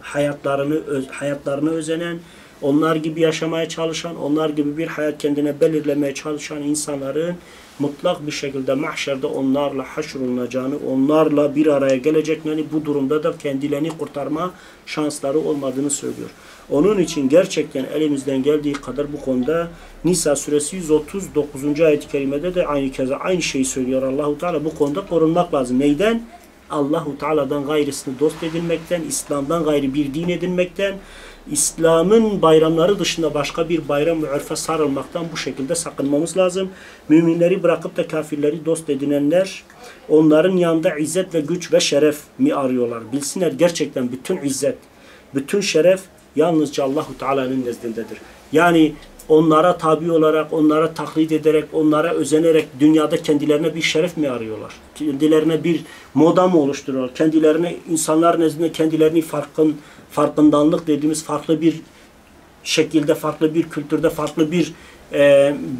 hayatlarını özenen, onlar gibi yaşamaya çalışan, onlar gibi bir hayat kendine belirlemeye çalışan insanların mutlak bir şekilde mahşerde onlarla haşrolunacağını, onlarla bir araya geleceklerini, bu durumda da kendilerini kurtarma şansları olmadığını söylüyor. Onun için gerçekten elimizden geldiği kadar bu konuda Nisa suresi 139. ayet-i kerimede de aynı şeyi söylüyor Allahu Teala. Bu konuda korunmak lazım. Neyden? Allahu Teala'dan gayrısını dost edinmekten, İslam'dan gayrı bir din edinmekten, İslam'ın bayramları dışında başka bir bayram ve örfe sarılmaktan bu şekilde sakınmamız lazım. Müminleri bırakıp da kafirleri dost edinenler onların yanında izzet ve güç ve şeref mi arıyorlar? Bilsinler gerçekten bütün izzet, bütün şeref yalnızca Allahu Teala'nın nezdindedir. Yani onlara tabi olarak, onlara taklit ederek, onlara özenerek dünyada kendilerine bir şeref mi arıyorlar? Kendilerine bir moda mı oluşturuyorlar? Kendilerine, insanlar nezdinde kendilerini farkındalık dediğimiz farklı bir şekilde, farklı bir kültürde, farklı bir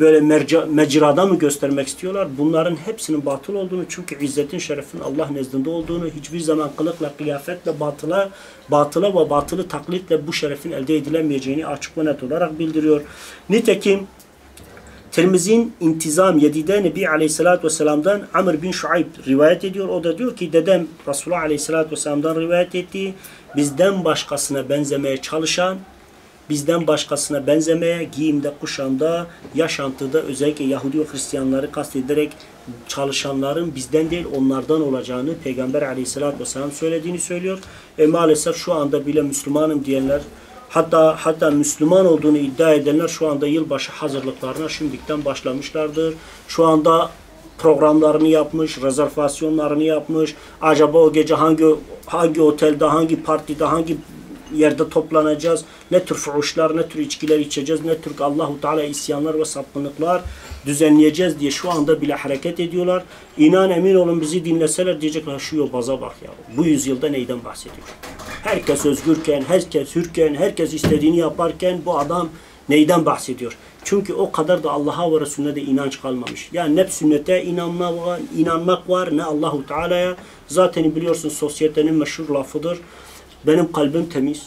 böyle mecrada mı göstermek istiyorlar? Bunların hepsinin batıl olduğunu, çünkü izzetin, şerefin Allah nezdinde olduğunu, hiçbir zaman kılıkla, kıyafetle, batıla ve batılı taklitle bu şerefin elde edilemeyeceğini açık ve net olarak bildiriyor. Nitekim Tirmizi'nin İntizam 7'de Nebi Aleyhisselatü Vesselam'dan Amr bin Şuayb rivayet ediyor. O da diyor ki dedem Resulullah Aleyhisselatü Vesselam'dan rivayet ettiği, bizden başkasına benzemeye çalışan, bizden başkasına benzemeye, giyimde, kuşamda, yaşantıda özellikle Yahudi ve Hristiyanları kastederek çalışanların bizden değil onlardan olacağını Peygamber Aleyhisselatü Vesselam söylediğini söylüyor. Maalesef şu anda bile Müslümanım diyenler, hatta Müslüman olduğunu iddia edenler şu anda yılbaşı hazırlıklarına şimdiden başlamışlardır. Şu anda programlarını yapmış, rezervasyonlarını yapmış. Acaba o gece hangi otelde, hangi partide, hangi yerde toplanacağız, ne tür fuhuşlar, ne tür içkiler içeceğiz, ne tür Allahu Teala isyanlar ve sapkınlıklar düzenleyeceğiz diye şu anda bile hareket ediyorlar. İnan, emin olun, bizi dinleseler diyecekler şu yobaza bak ya. Bu yüzyılda neyden bahsediyor? Herkes özgürken, herkes hürken, herkes istediğini yaparken bu adam neyden bahsediyor? Çünkü o kadar da Allah'a ve Resulüne de inanç kalmamış. Yani ne sünnete inanmak var, ne Allahu Teala'ya. Zaten biliyorsun sosyetenin meşhur lafıdır. Benim kalbim temiz.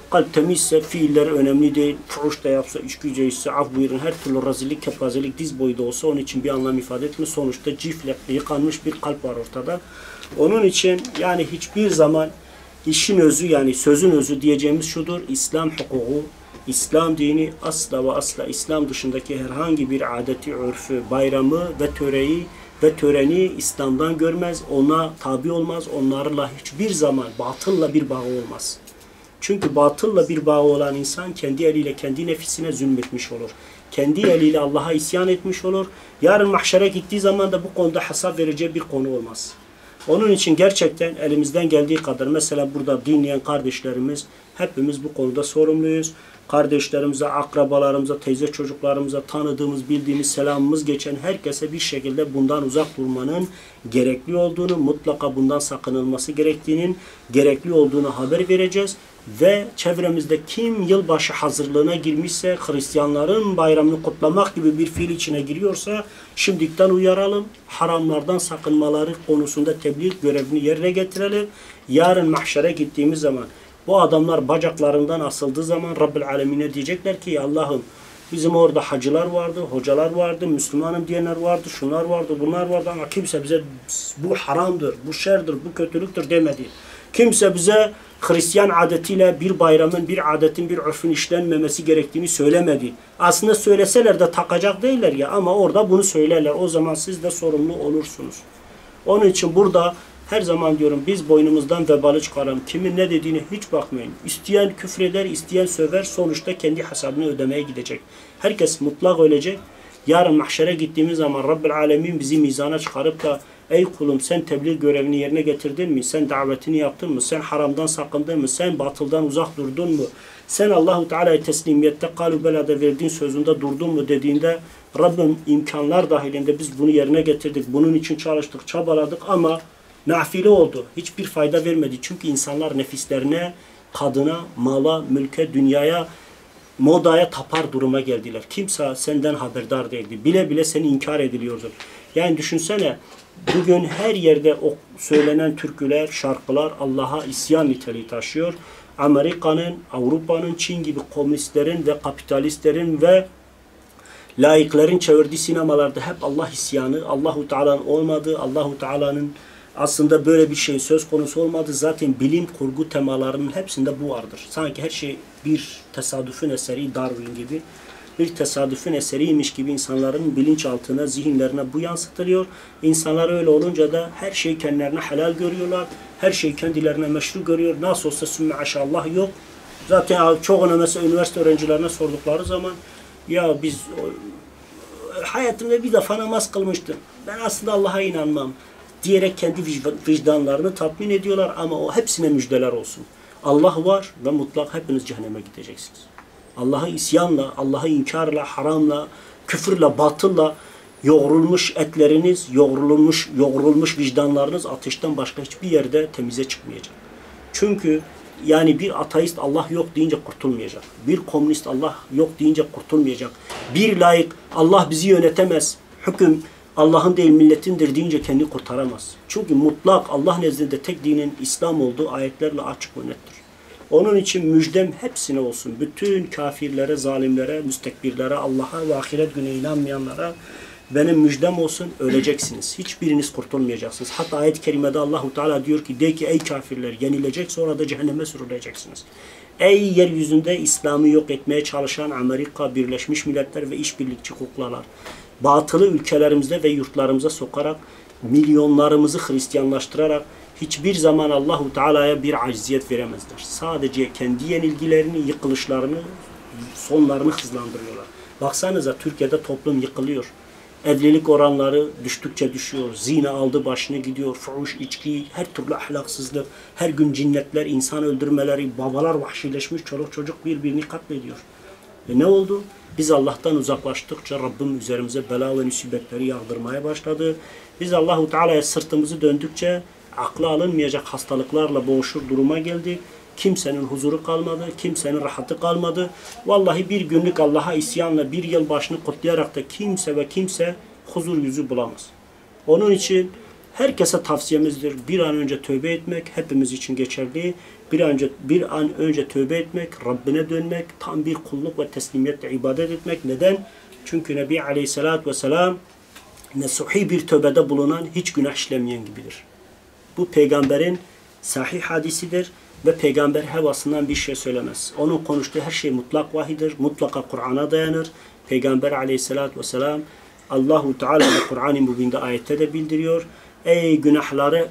Kalp temizse fiiller önemli değil. Fuhuş da yapsa, içkice ise, af buyurun, her türlü rezillik, kepazelik diz boyu da olsa onun için bir anlam ifade etmiyor. Sonuçta cifle yıkanmış bir kalp var ortada. Onun için yani hiçbir zaman işin özü, yani sözün özü diyeceğimiz şudur: İslam hukuku, İslam dini asla ve asla İslam dışındaki herhangi bir adeti, örfü, bayramı ve töreni İslam'dan görmez, ona tabi olmaz, onlarla hiçbir zaman batılla bir bağı olmaz. Çünkü batılla bir bağı olan insan kendi eliyle kendi nefsine zulmetmiş olur. Kendi eliyle Allah'a isyan etmiş olur. Yarın mahşere gittiği zaman da bu konuda hesap vereceği bir konu olmaz. Onun için gerçekten elimizden geldiği kadar, mesela burada dinleyen kardeşlerimiz, hepimiz bu konuda sorumluyuz. Kardeşlerimize, akrabalarımıza, teyze çocuklarımıza, tanıdığımız, bildiğimiz, selamımız geçen herkese bir şekilde bundan uzak durmanın gerekli olduğunu, mutlaka bundan sakınılması gerektiğinin gerekli olduğunu haber vereceğiz. Ve çevremizde kim yılbaşı hazırlığına girmişse, Hristiyanların bayramını kutlamak gibi bir fiil içine giriyorsa şimdiden uyaralım. Haramlardan sakınmaları konusunda tebliğ görevini yerine getirelim. Yarın mahşere gittiğimiz zaman bu adamlar bacaklarından asıldığı zaman Rabbil Alemin'e diyecekler ki Allah'ım, bizim orada hacılar vardı, hocalar vardı, Müslümanım diyenler vardı, şunlar vardı, bunlar vardı ama kimse bize bu haramdır, bu şerdir, bu kötülüktür demedi. Kimse bize Hristiyan adetiyle bir bayramın, bir adetin, bir örfün işlenmemesi gerektiğini söylemedi. Aslında söyleseler de takacak değiller ya, ama orada bunu söylerler. O zaman siz de sorumlu olursunuz. Onun için burada her zaman diyorum, biz boynumuzdan vebalı çıkaralım. Kimin ne dediğini hiç bakmayın. İsteyen küfreder, isteyen söver, sonuçta kendi hesabını ödemeye gidecek. Herkes mutlak ölecek. Yarın mahşere gittiğimiz zaman Rabbil Alemin bizi mizana çıkarıp da ey kulum, sen tebliğ görevini yerine getirdin mi? Sen davetini yaptın mı? Sen haramdan sakındın mı? Sen batıldan uzak durdun mu? Sen Allahu Teala'ya teslimiyette kalu belada verdiğin sözünde durdun mu dediğinde, Rabbim imkanlar dahilinde biz bunu yerine getirdik. Bunun için çalıştık, çabaladık ama nafile oldu. Hiçbir fayda vermedi. Çünkü insanlar nefislerine, kadına, mala, mülke, dünyaya, modaya tapar duruma geldiler. Kimse senden haberdar değildi. Bile bile seni inkar ediliyordu. Yani düşünsene, bugün her yerde o söylenen türküler, şarkılar Allah'a isyan niteliği taşıyor. Amerika'nın, Avrupa'nın, Çin gibi komünistlerin ve kapitalistlerin ve laiklerin çevirdiği sinemalarda hep Allah isyanı, Allahu Teala'nın olmadığı, Allahu Teala'nın aslında böyle bir şey söz konusu olmadı. Zaten bilim kurgu temalarının hepsinde bu vardır. Sanki her şey bir tesadüfün eseri, Darwin gibi bir tesadüfün eseriymiş gibi insanların bilinçaltına, zihinlerine bu yansıtılıyor. İnsanlar öyle olunca da her şeyi kendilerine helal görüyorlar. Her şeyi kendilerine meşru görüyor. Nasıl olsa sümme aşallah yok. Zaten çoğuna mesela üniversite öğrencilerine sordukları zaman ya biz hayatımda bir defa namaz kılmıştım. Ben aslında Allah'a inanmam diyerek kendi vicdanlarını tatmin ediyorlar ama o hepsine müjdeler olsun. Allah var ve mutlak hepiniz cehenneme gideceksiniz. Allah'a isyanla, Allah'a inkarla, haramla, küfürle, batılla yoğrulmuş etleriniz, yoğrulmuş vicdanlarınız ateşten başka hiçbir yerde temize çıkmayacak. Çünkü yani bir ateist Allah yok deyince kurtulmayacak. Bir komünist Allah yok deyince kurtulmayacak. Bir laik Allah bizi yönetemez, hüküm Allah'ın değil milletindir deyince kendini kurtaramaz. Çünkü mutlak Allah nezdinde tek dinin İslam olduğu ayetlerle açık ve nettir. Onun için müjdem hepsine olsun. Bütün kafirlere, zalimlere, müstekbirlere, Allah'a ve ahiret gününe inanmayanlara benim müjdem olsun, öleceksiniz. Hiçbiriniz kurtulmayacaksınız. Hatta ayet-i kerimede Allahu Teala diyor ki, de ki ey kafirler yenilecek sonra da cehenneme sürüleceksiniz. Ey yeryüzünde İslam'ı yok etmeye çalışan Amerika, Birleşmiş Milletler ve işbirlikçi kuklalar. Batılı ülkelerimizde ve yurtlarımıza sokarak, milyonlarımızı Hristiyanlaştırarak hiçbir zaman Allahu Teala'ya bir acziyet veremezler. Sadece kendi yenilgilerini, yıkılışlarını, sonlarını hızlandırıyorlar. Baksanıza Türkiye'de toplum yıkılıyor. Evlilik oranları düştükçe düşüyor. Zina aldı başını gidiyor. Fuhuş, içki, her türlü ahlaksızlık. Her gün cinnetler, insan öldürmeleri, babalar vahşileşmiş, çoluk çocuk birbirini katlediyor. Ne oldu? Biz Allah'tan uzaklaştıkça Rabbim üzerimize bela ve musibetleri yağdırmaya başladı. Biz Allahu Teala'ya sırtımızı döndükçe akla alınmayacak hastalıklarla boğuşur duruma geldik. Kimsenin huzuru kalmadı, kimsenin rahatı kalmadı. Vallahi bir günlük Allah'a isyanla bir yıl başını kutlayarak da kimse huzur yüzü bulamaz. Onun için herkese tavsiyemizdir. Bir an önce tövbe etmek hepimiz için geçerli. Bir an önce tövbe etmek, Rabbine dönmek, tam bir kulluk ve teslimiyetle ibadet etmek. Neden? Çünkü Nebi Aleyhisselatü Vesselam nesuhi bir tövbede bulunan hiç günah işlemeyen gibidir. Bu peygamberin sahih hadisidir ve peygamber hevasından bir şey söylemez. Onun konuştuğu her şey mutlak vahidir, mutlaka Kur'an'a dayanır. Peygamber Aleyhisselatü Vesselam Allahu Teala ve Kur'an-ı Mübin'de ayette de bildiriyor. Ey günahları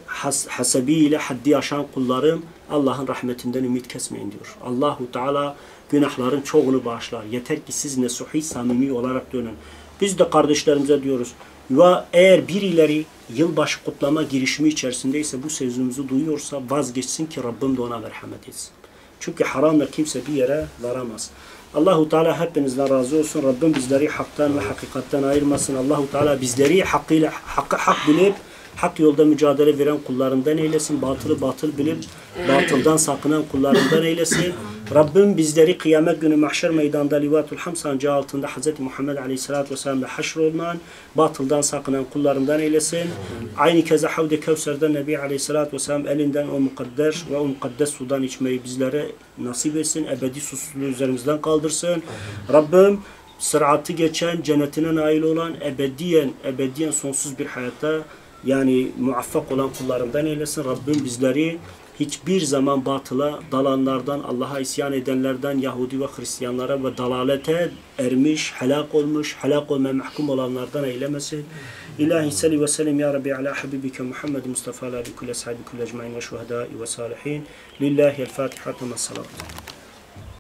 hasebiyle haddi aşan kullarım, Allah'ın rahmetinden ümit kesmeyin diyor. Allahu Teala günahların çoğunu bağışlar. Yeter ki siz nesuhi, samimi olarak dönün. Biz de kardeşlerimize diyoruz. Ve eğer birileri yılbaşı kutlama girişimi içerisindeyse bu sözümüzü duyuyorsa vazgeçsin ki Rabbim de ona merhamet etsin. Çünkü haramla kimse bir yere varamaz. Allahu Teala hepinizden razı olsun. Rabbim bizleri haktan ve hakikatten ayırmasın. Allahu Teala bizleri hak bilip hak yolda mücadele veren kullarından eylesin. Batılı batıl bilip batıldan sakınan kullarından eylesin. Rabbim bizleri kıyamet günü mahşer meydanında Livatul Hamd sancağı altında Hz. Muhammed Aleyhisselatü Vesselam'la haşrolunan, batıldan sakınan kullarından eylesin. Aynı keza Havd-i Kevser'den Nebi Aleyhisselatü Vesselam elinden o mukadder ve o mukaddes sudan içmeyi bizlere nasip etsin. Ebedi susuzluğu üzerimizden kaldırsın. Rabbim sıratı geçen, cennetine nail olan, ebediyen sonsuz bir hayatta yani muvaffak olan kullarından eylesin. Rabbim bizleri hiçbir zaman batıla dalanlardan, Allah'a isyan edenlerden, Yahudi ve Hristiyanlara ve dalalete ermiş, helak olmuş, helak olmaya mahkum olanlardan eylemesin. İlahi salli ve sellem ya Rabbi ala habibike Muhammed Mustafa ala bi kulli ashabi kulli ecmaîn ve şuhedâi ve salihin. Lillahi'l Fatiha ve salat.